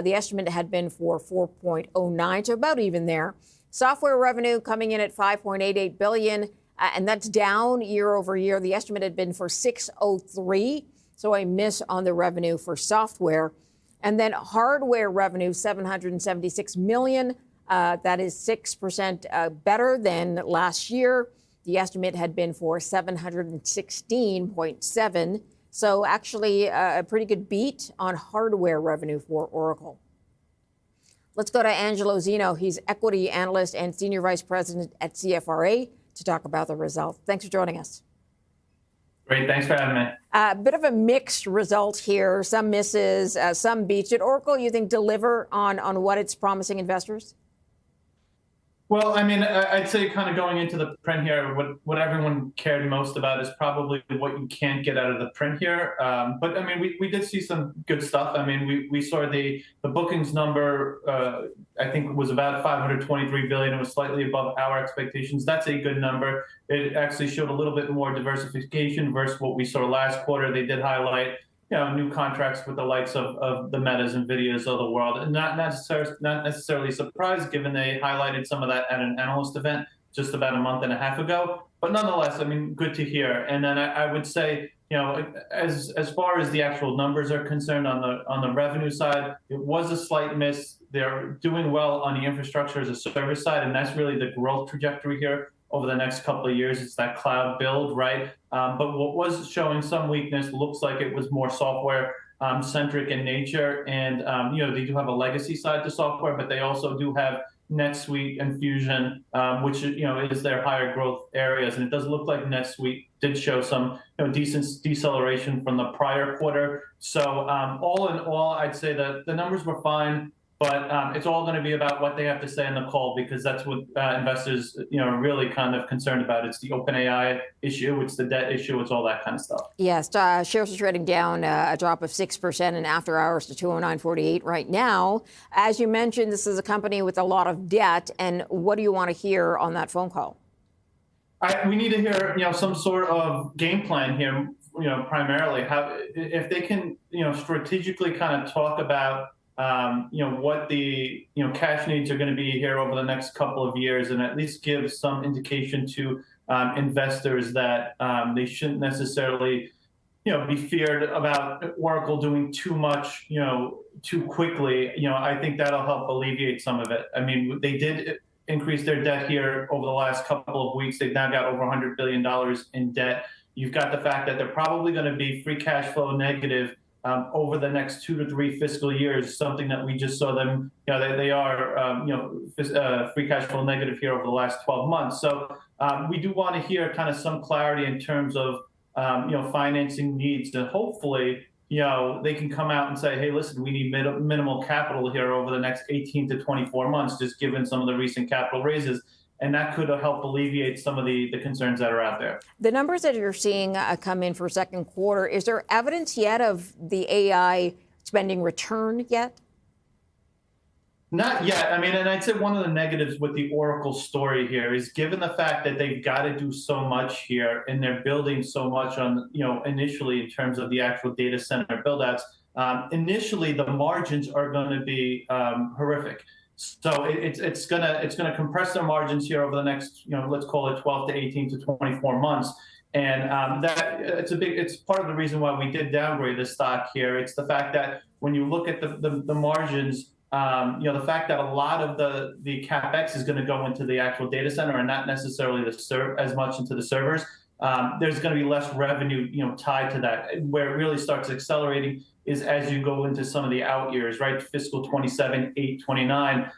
The estimate had been for 4.09, so about even there. Software revenue coming in at $5.88 billion, and that's down year over year. The estimate had been for 603, so a miss on the revenue for software. And then hardware revenue, $776 million. That is 6% better than last year. The estimate had been for 716.7. So actually a pretty good beat on hardware revenue for Oracle. Let's go to Angelo Zeno. He's equity analyst and senior vice president at CFRA to talk about the results. Thanks for joining us. Great. Thanks for having me. A bit of a mixed result here. Some misses, some beats. Did Oracle, you think, deliver on what it's promising investors? Well, I mean, I'd say kind of going into the print here, what everyone cared most about is probably what you can't get out of the print here. But I mean, we did see some good stuff. I mean, we saw the bookings number, I think was about $523 billion. It was slightly above our expectations. That's a good number. It actually showed a little bit more diversification versus what we saw last quarter. They did highlight, new contracts with the likes of the Metas and Nvidias of the world, and not necessarily surprised given they highlighted some of that at an analyst event just about a month and a half ago. But nonetheless, I mean, good to hear. And then I would say, as far as the actual numbers are concerned on the revenue side, it was a slight miss. They're doing well on the infrastructure as a service side, and that's really the growth trajectory here over the next couple of years. It's that cloud build, right? But what was showing some weakness looks like it was more software centric in nature. And, they do have a legacy side to software, but they also do have NetSuite and Fusion, which, is their higher growth areas. And it does look like NetSuite did show some decent deceleration from the prior quarter. So all in all, I'd say that the numbers were fine. But it's all going to be about what they have to say in the call, because that's what investors, are really kind of concerned about. It's the OpenAI issue, it's the debt issue, it's all that kind of stuff. Yes, shares are trading down a drop of 6% in after hours to 209.48 right now. As you mentioned, this is a company with a lot of debt. And what do you want to hear on that phone call? We need to hear, some sort of game plan here, primarily. How, if they can, strategically kind of talk about what the cash needs are going to be here over the next couple of years, and at least give some indication to investors that they shouldn't necessarily be feared about Oracle doing too much too quickly. I think that'll help alleviate some of it. I mean, they did increase their debt here over the last couple of weeks. They've now got over $100 billion in debt. You've got the fact that they're probably going to be free cash flow negative over the next 2 to 3 fiscal years, something that we just saw them, they are, free cash flow negative here over the last 12 months. So we do want to hear kind of some clarity in terms of, financing needs, and hopefully, they can come out and say, hey, listen, we need minimal capital here over the next 18 to 24 months, just given some of the recent capital raises. And that could help alleviate some of the concerns that are out there. The numbers that you're seeing come in for second quarter, is there evidence yet of the AI spending return yet? Not yet. I mean, and I'd say one of the negatives with the Oracle story here is, given the fact that they've got to do so much here and they're building so much on, initially in terms of the actual data center build-outs, initially the margins are going to be horrific. So it's gonna compress their margins here over the next, let's call it 12 to 18 to 24 months. And it's part of the reason why we did downgrade the stock here. It's the fact that when you look at the margins, the fact that a lot of the CapEx is going to go into the actual data center and not necessarily as much into the servers, there's going to be less revenue, tied to that. Where it really starts accelerating is as you go into some of the out years, right? Fiscal 27, 8, 29,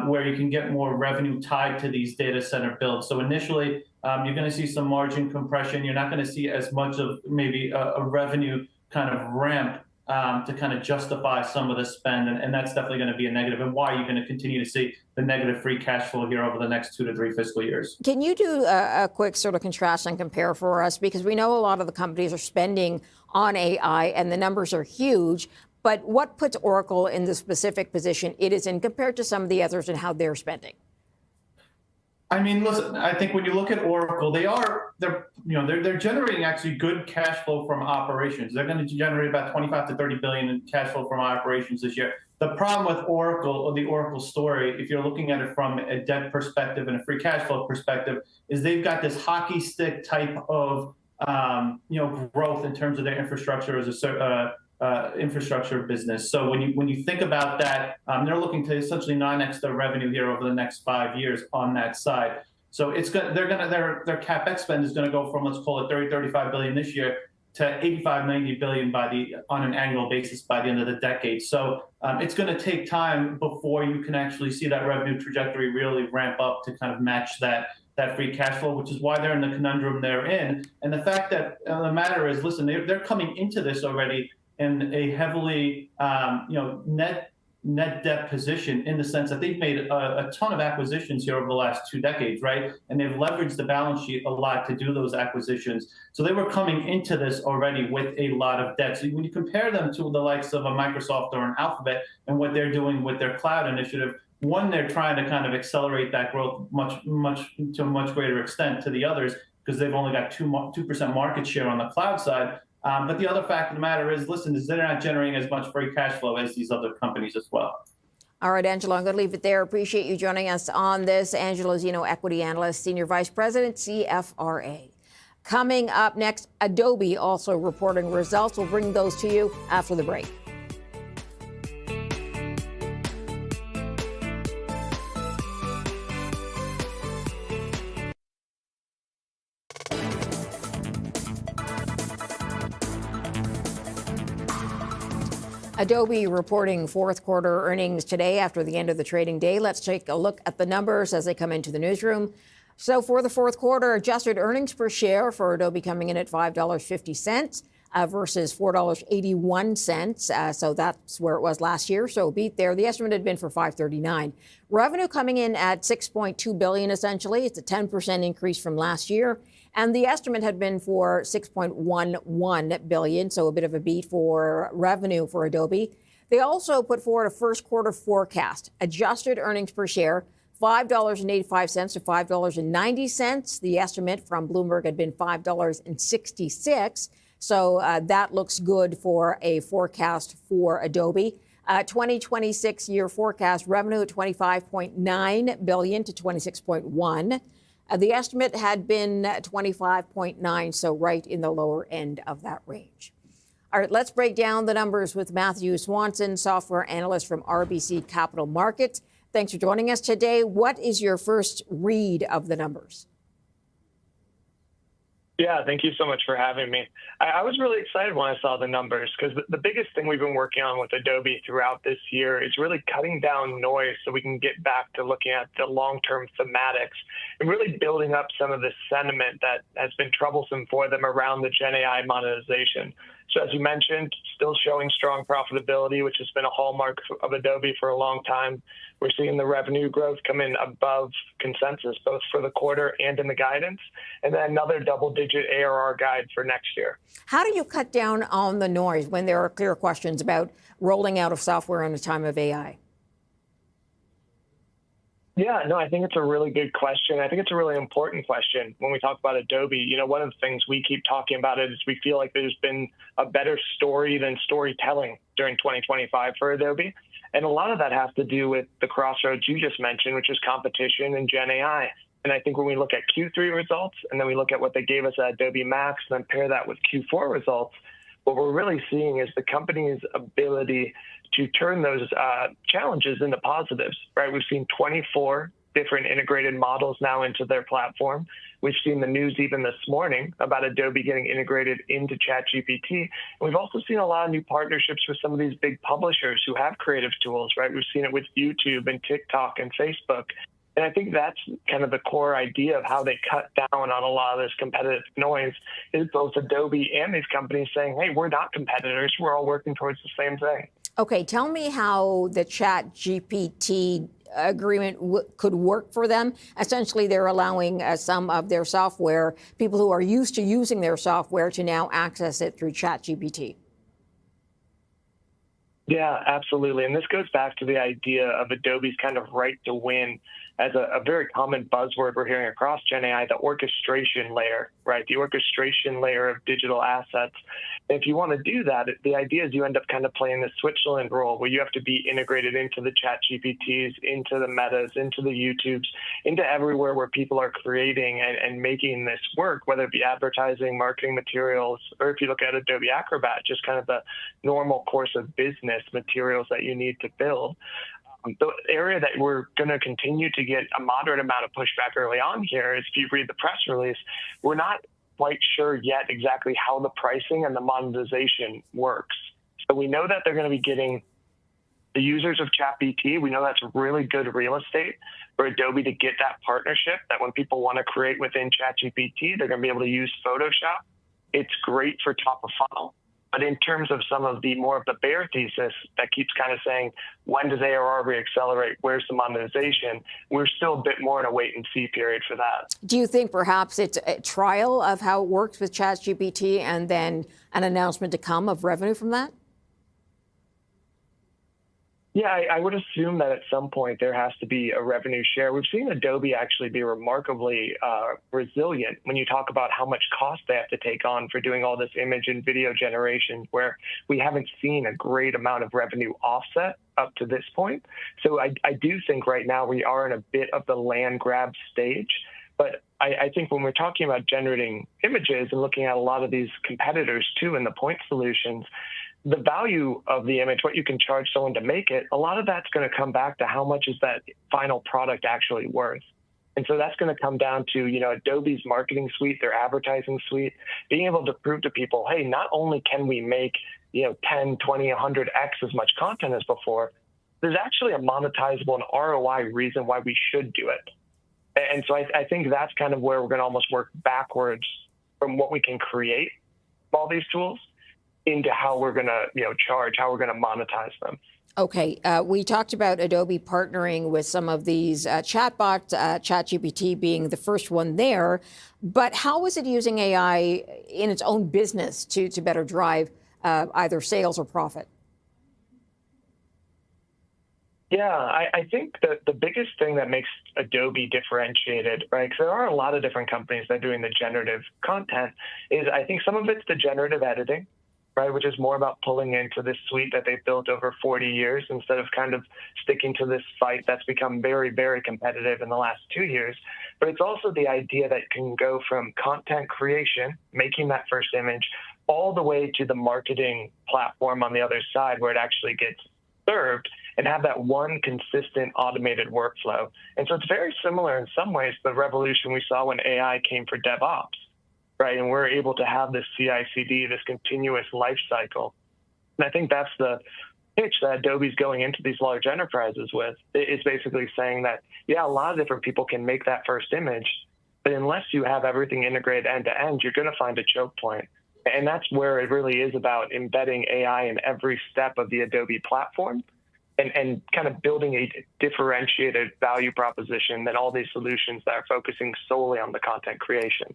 where you can get more revenue tied to these data center builds. So initially, you're going to see some margin compression. You're not going to see as much of maybe a revenue kind of ramp to kind of justify some of the spend. And that's definitely going to be a negative, and why you're going to continue to see the negative free cash flow here over the next 2 to 3 fiscal years. Can you do a quick sort of contrast and compare for us? Because we know a lot of the companies are spending on AI and the numbers are huge. But what puts Oracle in the specific position it is in compared to some of the others and how they're spending? I mean, listen, I think when you look at Oracle, they're generating actually good cash flow from operations. They're going to generate about 25 to 30 billion in cash flow from operations this year. The problem with Oracle, or the Oracle story, if you're looking at it from a debt perspective and a free cash flow perspective, is they've got this hockey stick type of growth in terms of their infrastructure as a infrastructure business. So when you think about that, they're looking to essentially 9x their revenue here over the next 5 years on that side. So their CapEx spend is going to go from, let's call it 35 billion this year to 85, 90 billion on an annual basis by the end of the decade. So it's going to take time before you can actually see that revenue trajectory really ramp up to kind of match that free cash flow, which is why they're in the conundrum they're in. And the fact that the matter is, listen, they're coming into this already in a heavily net debt position, in the sense that they've made a ton of acquisitions here over the last 2 decades, right? And they've leveraged the balance sheet a lot to do those acquisitions. So they were coming into this already with a lot of debt. So when you compare them to the likes of a Microsoft or an Alphabet and what they're doing with their cloud initiative, one, they're trying to kind of accelerate that growth to a much greater extent to the others, because they've only got 2% market share on the cloud side. But the other fact of the matter is, they're not generating as much free cash flow as these other companies as well. All right, Angelo, I'm going to leave it there. Appreciate you joining us on this. Angelo is, equity analyst, senior vice president, CFRA. Coming up next, Adobe also reporting results. We'll bring those to you after the break. Adobe reporting fourth quarter earnings today after the end of the trading day. Let's take a look at the numbers as they come into the newsroom. So for the fourth quarter, adjusted earnings per share for Adobe coming in at $5.50 versus $4.81. So that's where it was last year. So a beat there. The estimate had been for $5.39. Revenue coming in at $6.2 billion, essentially. It's a 10% increase from last year. And the estimate had been for $6.11 billion, so a bit of a beat for revenue for Adobe. They also put forward a first quarter forecast. Adjusted earnings per share, $5.85 to $5.90. The estimate from Bloomberg had been $5.66. So that looks good for a forecast for Adobe. 2026 year forecast revenue at $25.9 billion to $26.1. The estimate had been 25.9, so right in the lower end of that range. All right, let's break down the numbers with Matthew Swanson, software analyst from RBC Capital Markets. Thanks for joining us today. What is your first read of the numbers? Yeah, thank you so much for having me. I was really excited when I saw the numbers, because the biggest thing we've been working on with Adobe throughout this year is really cutting down noise so we can get back to looking at the long-term thematics and really building up some of the sentiment that has been troublesome for them around the Gen AI monetization. So as you mentioned, still showing strong profitability, which has been a hallmark of Adobe for a long time. We're seeing the revenue growth come in above consensus, both for the quarter and in the guidance, and then another double-digit ARR guide for next year. How do you cut down on the noise when there are clear questions about rolling out of software in a time of AI? Yeah, no, I think it's a really good question. I think it's a really important question when we talk about Adobe. One of the things we keep talking about is we feel like there's been a better story than storytelling during 2025 for Adobe. And a lot of that has to do with the crossroads you just mentioned, which is competition and Gen AI. And I think when we look at Q3 results and then we look at what they gave us at Adobe Max and then pair that with Q4 results, what we're really seeing is the company's ability to turn those challenges into positives, right? We've seen 24 different integrated models now into their platform. We've seen the news even this morning about Adobe getting integrated into ChatGPT. And we've also seen a lot of new partnerships with some of these big publishers who have creative tools, right? We've seen it with YouTube and TikTok and Facebook. And I think that's kind of the core idea of how they cut down on a lot of this competitive noise is both Adobe and these companies saying, hey, we're not competitors. We're all working towards the same thing. Okay, tell me how the ChatGPT agreement could work for them. Essentially, they're allowing some of their software, people who are used to using their software, to now access it through ChatGPT. Yeah, absolutely. And this goes back to the idea of Adobe's kind of right to win as a very common buzzword we're hearing across Gen AI, the orchestration layer, right? The orchestration layer of digital assets. And if you want to do that, the idea is you end up kind of playing the Switzerland role where you have to be integrated into the ChatGPTs, into the Metas, into the YouTubes, into everywhere where people are creating and making this work, whether it be advertising, marketing materials, or if you look at Adobe Acrobat, just kind of the normal course of business materials that you need to build. The area that we're going to continue to get a moderate amount of pushback early on here is, if you read the press release, we're not quite sure yet exactly how the pricing and the monetization works. So we know that they're going to be getting the users of ChatGPT. We know that's really good real estate for Adobe to get that partnership, that when people want to create within ChatGPT, they're going to be able to use Photoshop. It's great for top of funnel. But in terms of some of the more of the bear thesis that keeps kind of saying, when does ARR reaccelerate? Where's the monetization? We're still a bit more in a wait and see period for that. Do you think perhaps it's a trial of how it works with ChatGPT and then an announcement to come of revenue from that? Yeah, I would assume that at some point there has to be a revenue share. We've seen Adobe actually be remarkably resilient when you talk about how much cost they have to take on for doing all this image and video generation, where we haven't seen a great amount of revenue offset up to this point. So I do think right now we are in a bit of the land grab stage. But I think when we're talking about generating images and looking at a lot of these competitors too in the point solutions, the value of the image, what you can charge someone to make it, a lot of that's going to come back to how much is that final product actually worth. And so that's going to come down to, Adobe's marketing suite, their advertising suite, being able to prove to people, hey, not only can we make, 10, 20, 100x as much content as before, there's actually a monetizable and ROI reason why we should do it. And so I think that's kind of where we're going to almost work backwards from what we can create from all these tools into how we're going to, charge, how we're going to monetize them. Okay, we talked about Adobe partnering with some of these chatbots, ChatGPT being the first one there. But how is it using AI in its own business to better drive either sales or profit? Yeah, I think that the biggest thing that makes Adobe differentiated, right, because there are a lot of different companies that are doing the generative content, is I think some of it's the generative editing, right, which is more about pulling into this suite that they've built over 40 years instead of kind of sticking to this fight that's become very, very competitive in the last 2 years. But it's also the idea that can go from content creation, making that first image, all the way to the marketing platform on the other side where it actually gets served, and have that one consistent automated workflow. And so it's very similar in some ways to the revolution we saw when AI came for DevOps. Right, and we're able to have this CI/CD, this continuous life cycle. And I think that's the pitch that Adobe's going into these large enterprises with. It's basically saying that, yeah, a lot of different people can make that first image, but unless you have everything integrated end to end, you're going to find a choke point. And that's where it really is about embedding AI in every step of the Adobe platform and kind of building a differentiated value proposition than all these solutions that are focusing solely on the content creation.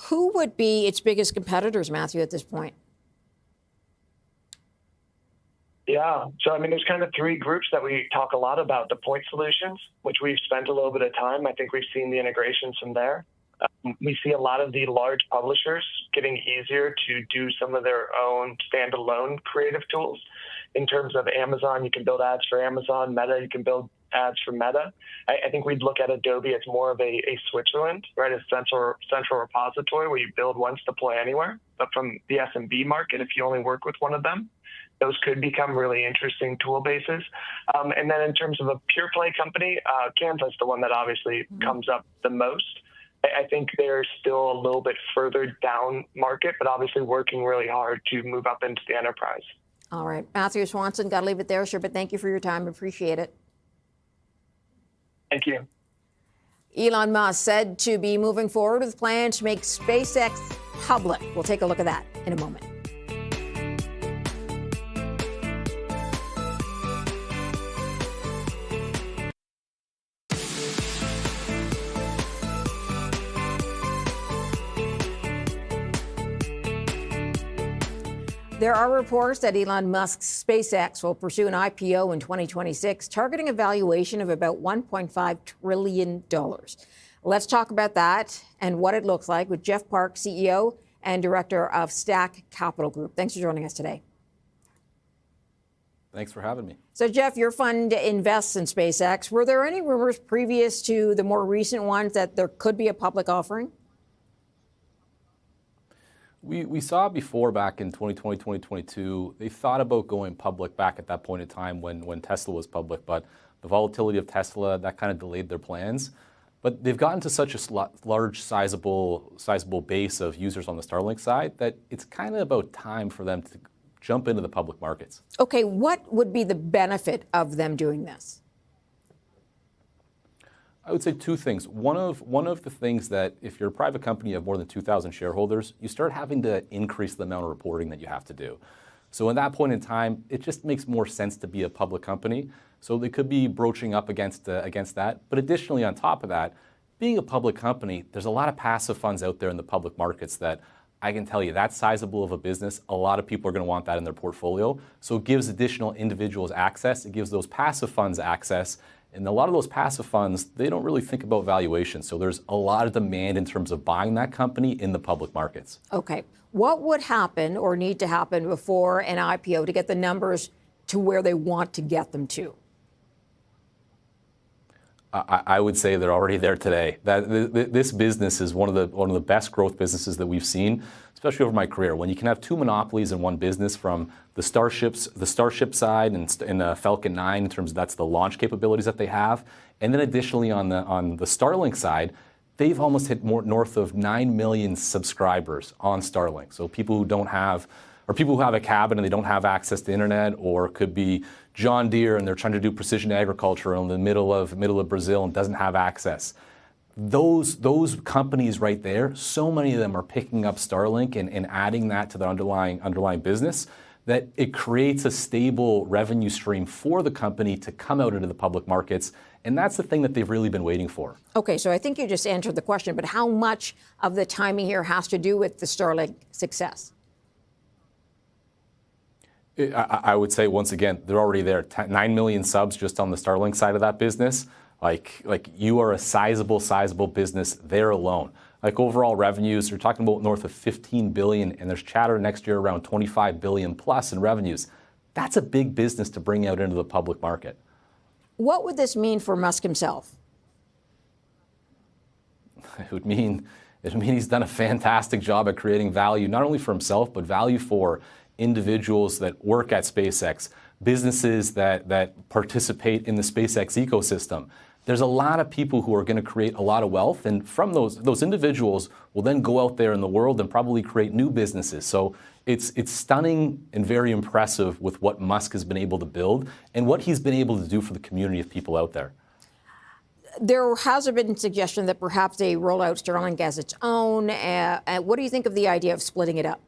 Who would be its biggest competitors, Matthew, at this point? Yeah, so there's kind of three groups that we talk a lot about. The point solutions, which we've spent a little bit of time. I think we've seen the integrations from there. We see a lot of the large publishers getting easier to do some of their own standalone creative tools. In terms of Amazon, you can build ads for Amazon. Meta, you can build ads for Meta. I think we'd look at Adobe as more of a Switzerland, right? A central repository where you build once, deploy anywhere. But from the SMB market, if you only work with one of them, those could become really interesting tool bases. And then in terms of a pure play company, Canva's the one that obviously comes up the most. I think they're still a little bit further down market, but obviously working really hard to move up into the enterprise. All right. Matthew Swanson, got to leave it there, sir, but thank you for your time. Appreciate it. Thank you. Elon Musk said to be moving forward with plans to make SpaceX public. We'll take a look at that in a moment. There are reports that Elon Musk's SpaceX will pursue an IPO in 2026, targeting a valuation of about $1.5 trillion. Let's talk about that and what it looks like with Jeff Park, CEO and director of Stack Capital Group. Thanks for joining us today. Thanks for having me. So, Jeff, your fund invests in SpaceX. Were there any rumors previous to the more recent ones that there could be a public offering? We saw before back in 2020, 2022, they thought about going public back at that point in time when Tesla was public, but the volatility of Tesla, that kind of delayed their plans. But they've gotten to such a large, sizable base of users on the Starlink side that it's kind of about time for them to jump into the public markets. Okay, what would be the benefit of them doing this? I would say two things. One of the things that if you're a private company, you have more than 2,000 shareholders, you start having to increase the amount of reporting that you have to do. So at that point in time, it just makes more sense to be a public company. So they could be broaching up against that. But additionally, on top of that, being a public company, there's a lot of passive funds out there in the public markets that I can tell you that's sizable of a business. A lot of people are going to want that in their portfolio. So it gives additional individuals access. It gives those passive funds access. And a lot of those passive funds, they don't really think about valuation. So there's a lot of demand in terms of buying that company in the public markets. Okay. What would happen or need to happen before an IPO to get the numbers to where they want to get them to? I would say they're already there today. This business is one of the best growth businesses that we've seen, especially over my career. When you can have two monopolies in one business, from the Starship side and Falcon 9, in terms of that's the launch capabilities that they have, and then additionally on the Starlink side, they've almost hit north of 9 million subscribers on Starlink. So people who have a cabin and they don't have access to internet, or it could be John Deere and they're trying to do precision agriculture in the middle of Brazil and doesn't have access. Those companies right there, so many of them are picking up Starlink and adding that to the underlying business, that it creates a stable revenue stream for the company to come out into the public markets. And that's the thing that they've really been waiting for. Okay, so I think you just answered the question, but how much of the timing here has to do with the Starlink success? I would say, once again, they're already there. 9 million subs just on the Starlink side of that business. Like you are a sizable business there alone. Like overall revenues, you're talking about north of 15 billion, and there's chatter next year around 25 billion plus in revenues. That's a big business to bring out into the public market. What would this mean for Musk himself? It would mean he's done a fantastic job at creating value, not only for himself, but value for individuals that work at SpaceX, businesses that participate in the SpaceX ecosystem. There's a lot of people who are going to create a lot of wealth, and from those individuals will then go out there in the world and probably create new businesses. So it's stunning and very impressive with what Musk has been able to build and what he's been able to do for the community of people out there. There has been suggestion that perhaps they roll out Starlink as its own. What do you think of the idea of splitting it up?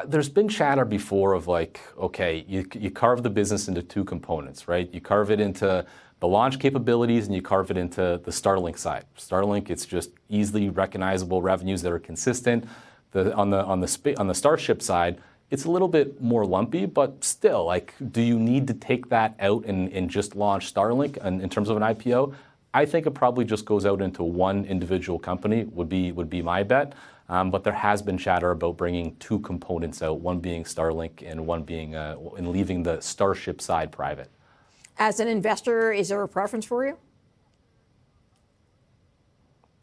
There's been chatter before of like, okay, you carve the business into two components, right? You carve it into the launch capabilities and you carve it into the Starlink side. Starlink, it's just easily recognizable revenues that are consistent. On the Starship side, it's a little bit more lumpy, but still, like, do you need to take that out and just launch Starlink in terms of an IPO? I think it probably just goes out into one individual company would be my bet. But there has been chatter about bringing two components out, one being Starlink and one being and leaving the Starship side private. As an investor, is there a preference for you?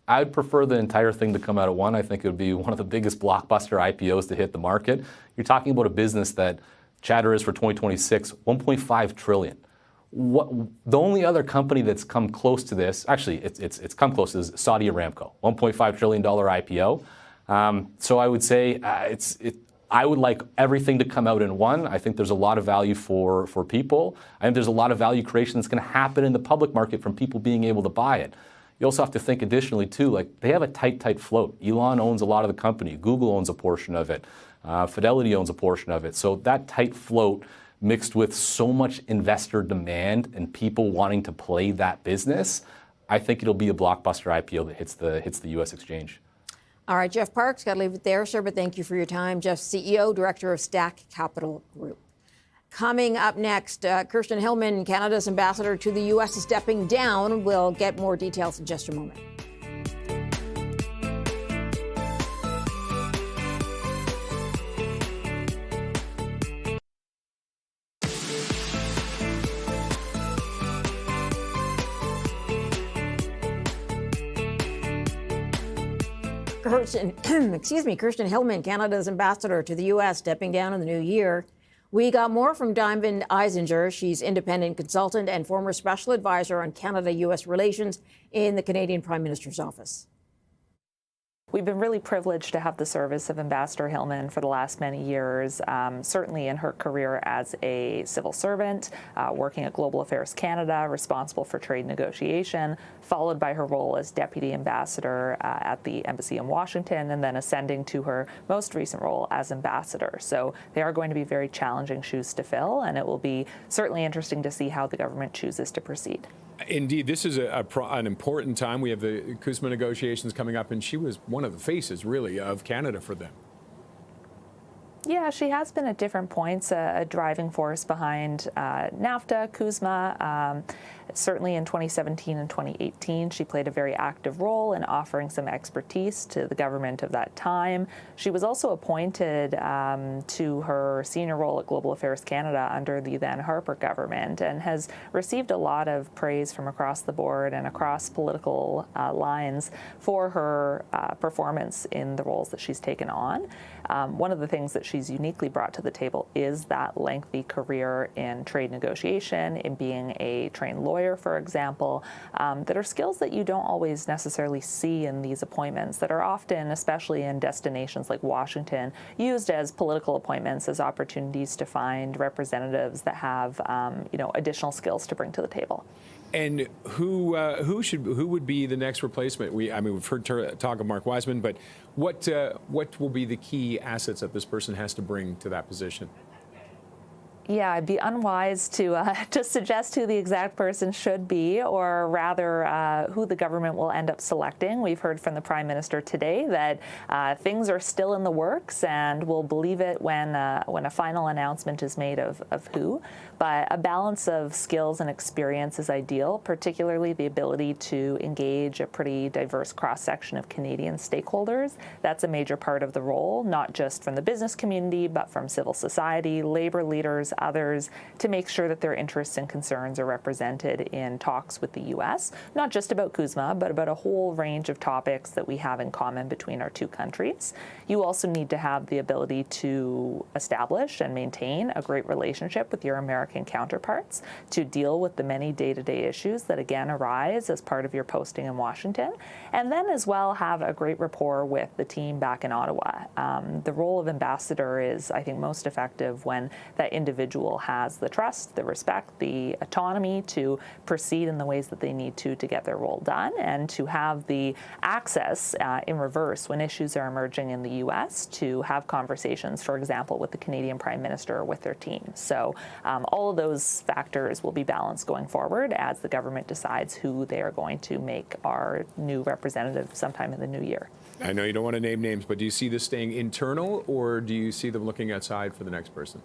I'd prefer the entire thing to come out at one. I think it would be one of the biggest blockbuster IPOs to hit the market. You're talking about a business that chatter is for 2026, 1.5 trillion. The only other company that's come close to this, actually, it's come close to this, Saudi Aramco, $1.5 trillion IPO. So I would say I would like everything to come out in one. I think there's a lot of value for people. I think there's a lot of value creation that's going to happen in the public market from people being able to buy it. You also have to think additionally, too, like they have a tight float. Elon owns a lot of the company. Google owns a portion of it. Fidelity owns a portion of it. So that tight float mixed with so much investor demand and people wanting to play that business, I think it'll be a blockbuster IPO that hits the U.S. exchange. All right, Jeff Parks, got to leave it there, sir, but thank you for your time. Jeff, CEO, Director of Stack Capital Group. Coming up next, Kirsten Hillman, Canada's ambassador to the U.S., is stepping down. We'll get more details in just a moment. Kirsten Hillman, Canada's ambassador to the U.S., stepping down in the new year. We got more from Diamond Eisinger. She's independent consultant and former special advisor on Canada-U.S. relations in the Canadian Prime Minister's office. We've been really privileged to have the service of Ambassador Hillman for the last many years, certainly in her career as a civil servant, working at Global Affairs Canada, responsible for trade negotiation, followed by her role as Deputy Ambassador at the Embassy in Washington, and then ascending to her most recent role as Ambassador. So they are going to be very challenging shoes to fill, and it will be certainly interesting to see how the government chooses to proceed. Indeed, this is an important time. We have the CUSMA negotiations coming up, and she was one of the faces, really, of Canada for them. Yeah, she has been at different points a driving force behind NAFTA, CUSMA. Certainly in 2017 and 2018, she played a very active role in offering some expertise to the government of that time. She was also appointed to her senior role at Global Affairs Canada under the then Harper government and has received a lot of praise from across the board and across political lines for her performance in the roles that she's taken on. One of the things that she's uniquely brought to the table is that lengthy career in trade negotiation, in being a trained lawyer, for example, that are skills that you don't always necessarily see in these appointments that are often, especially in destinations like Washington, used as political appointments, as opportunities to find representatives that have, additional skills to bring to the table. And who would be the next replacement? We've heard talk of Mark Wiseman, but what will be the key assets that this person has to bring to that position? Yeah, I'd be unwise to suggest who the exact person should be, or rather who the government will end up selecting. We've heard from the Prime Minister today that things are still in the works, and we'll believe it when a final announcement is made of who. But a balance of skills and experience is ideal, particularly the ability to engage a pretty diverse cross-section of Canadian stakeholders. That's a major part of the role, not just from the business community, but from civil society, labor leaders, others, to make sure that their interests and concerns are represented in talks with the U.S., not just about CUSMA, but about a whole range of topics that we have in common between our two countries. You also need to have the ability to establish and maintain a great relationship with your American counterparts, to deal with the many day-to-day issues that again arise as part of your posting in Washington, and then as well have a great rapport with the team back in Ottawa. The role of ambassador is, I think, most effective when that individual has the trust, the respect, the autonomy to proceed in the ways that they need to get their role done, and to have the access in reverse when issues are emerging in the U.S. to have conversations, for example, with the Canadian Prime Minister or with their team. So all of those factors will be balanced going forward as the government decides who they are going to make our new representative sometime in the new year. I know you don't want to name names, but do you see this staying internal, or do you see them looking outside for the next person?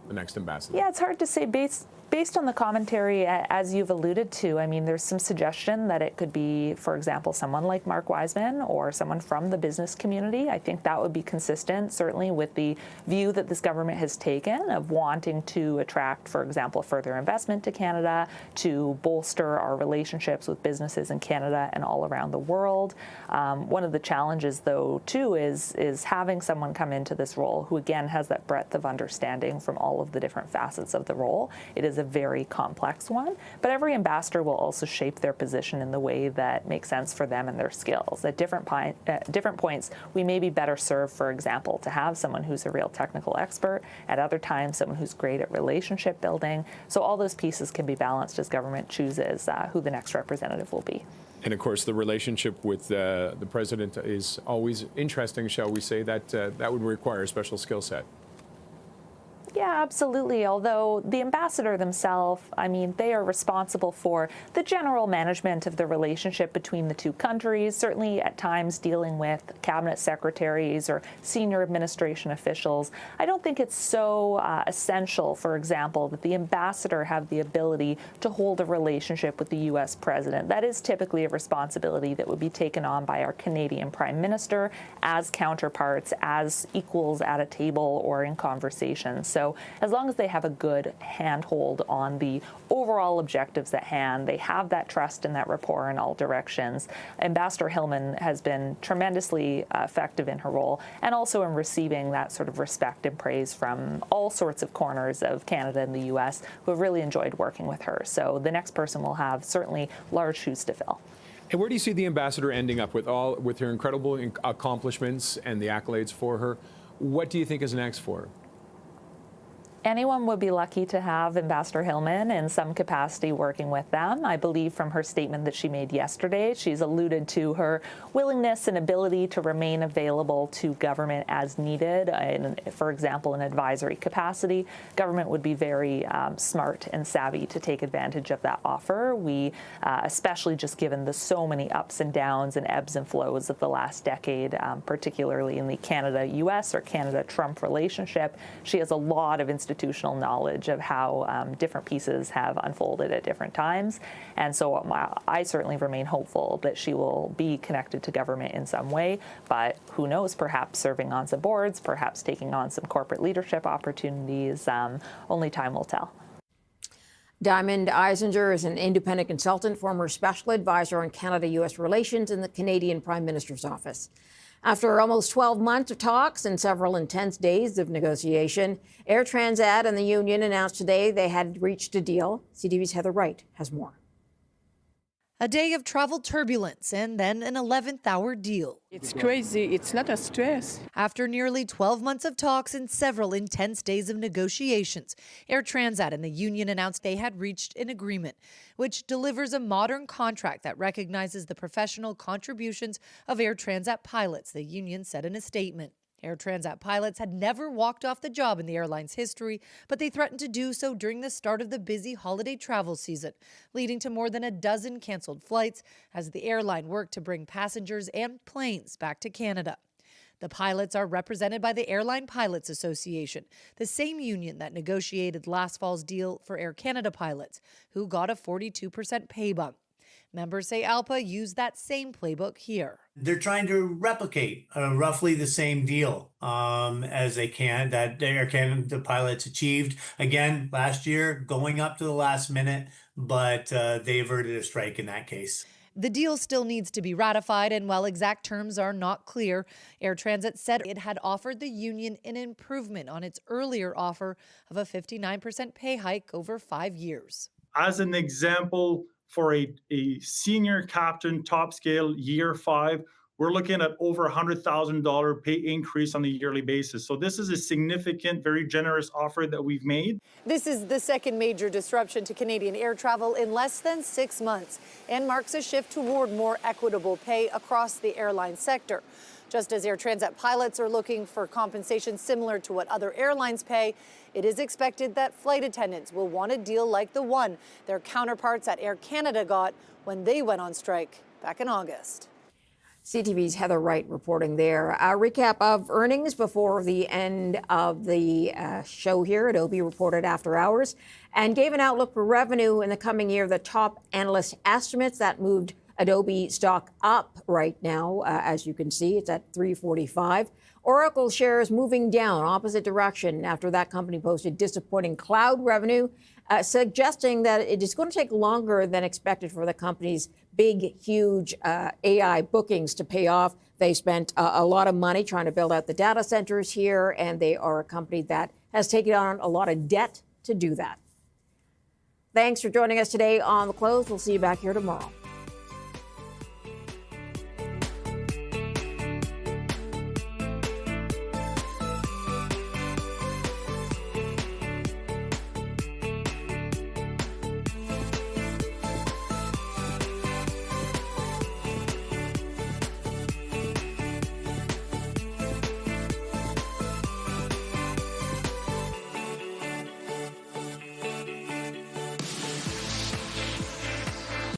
The next ambassador? Yeah, it's hard to say based on the commentary, as you've alluded to. I mean, there's some suggestion that it could be, for example, someone like Mark Wiseman or someone from the business community. I think that would be consistent, certainly, with the view that this government has taken of wanting to attract, for example, further investment to Canada, to bolster our relationships with businesses in Canada and all around the world. One of the challenges, though, too, is having someone come into this role who, again, has that breadth of understanding from all all of the different facets of the role. It is a very complex one, but every ambassador will also shape their position in the way that makes sense for them and their skills. At different points, we may be better served, for example, to have someone who's a real technical expert. At other times, someone who's great at relationship building. So all those pieces can be balanced as government chooses who the next representative will be. And of course, the relationship with the president is always interesting, shall we say, that would require a special skill set. Yeah, absolutely. Although the ambassador themselves, I mean, they are responsible for the general management of the relationship between the two countries, certainly at times dealing with cabinet secretaries or senior administration officials. I don't think it's so essential, for example, that the ambassador have the ability to hold a relationship with the U.S. president. That is typically a responsibility that would be taken on by our Canadian Prime Minister as counterparts, as equals at a table or in conversation. So as long as they have a good handhold on the overall objectives at hand, they have that trust and that rapport in all directions. Ambassador Hillman has been tremendously effective in her role and also in receiving that sort of respect and praise from all sorts of corners of Canada and the U.S. who have really enjoyed working with her. So the next person will have certainly large shoes to fill. And where do you see the ambassador ending up with her incredible accomplishments and the accolades for her? What do you think is next for her? Anyone would be lucky to have Ambassador Hillman in some capacity working with them. I believe from her statement that she made yesterday, she's alluded to her willingness and ability to remain available to government as needed. For example, in advisory capacity, government would be very smart and savvy to take advantage of that offer. We, especially just given the so many ups and downs and ebbs and flows of the last decade, particularly in the Canada-US or Canada-Trump relationship, she has a lot of institutional knowledge of how different pieces have unfolded at different times. And so I certainly remain hopeful that she will be connected to government in some way. But who knows, perhaps serving on some boards, perhaps taking on some corporate leadership opportunities. Only time will tell. Diamond Eisinger is an independent consultant, former special advisor on Canada-U.S. relations in the Canadian Prime Minister's office. After almost 12 months of talks and several intense days of negotiation, Air Transat and the union announced today they had reached a deal. CTV's Heather Wright has more. A day of travel turbulence and then an 11th hour deal. It's crazy. It's not a stress. After nearly 12 months of talks and several intense days of negotiations, Air Transat and the union announced they had reached an agreement, which delivers a modern contract that recognizes the professional contributions of Air Transat pilots, the union said in a statement. Air Transat pilots had never walked off the job in the airline's history, but they threatened to do so during the start of the busy holiday travel season, leading to more than a dozen canceled flights as the airline worked to bring passengers and planes back to Canada. The pilots are represented by the Airline Pilots Association, the same union that negotiated last fall's deal for Air Canada pilots, who got a 42% pay bump. Members say ALPA used that same playbook here. They're trying to replicate roughly the same deal as they can that Air Canada pilots achieved. Again, last year, going up to the last minute, but they averted a strike in that case. The deal still needs to be ratified, and while exact terms are not clear, Air Transat said it had offered the union an improvement on its earlier offer of a 59% pay hike over 5 years. As an example, for a senior captain, top scale, year 5, we're looking at over $100,000 pay increase on a yearly basis. So this is a significant, very generous offer that we've made. This is the second major disruption to Canadian air travel in less than 6 months and marks a shift toward more equitable pay across the airline sector. Just as Air Transat pilots are looking for compensation similar to what other airlines pay, it is expected that flight attendants will want a deal like the one their counterparts at Air Canada got when they went on strike back in August. CTV's Heather Wright reporting there. A recap of earnings before the end of the show here. Adobe reported after hours and gave an outlook for revenue in the coming year. The top analyst estimates that moved Adobe stock up right now. As you can see, it's at $345. Oracle shares moving down opposite direction after that company posted disappointing cloud revenue, suggesting that it is going to take longer than expected for the company's big, huge AI bookings to pay off. They spent a lot of money trying to build out the data centers here, and they are a company that has taken on a lot of debt to do that. Thanks for joining us today on The Close. We'll see you back here tomorrow.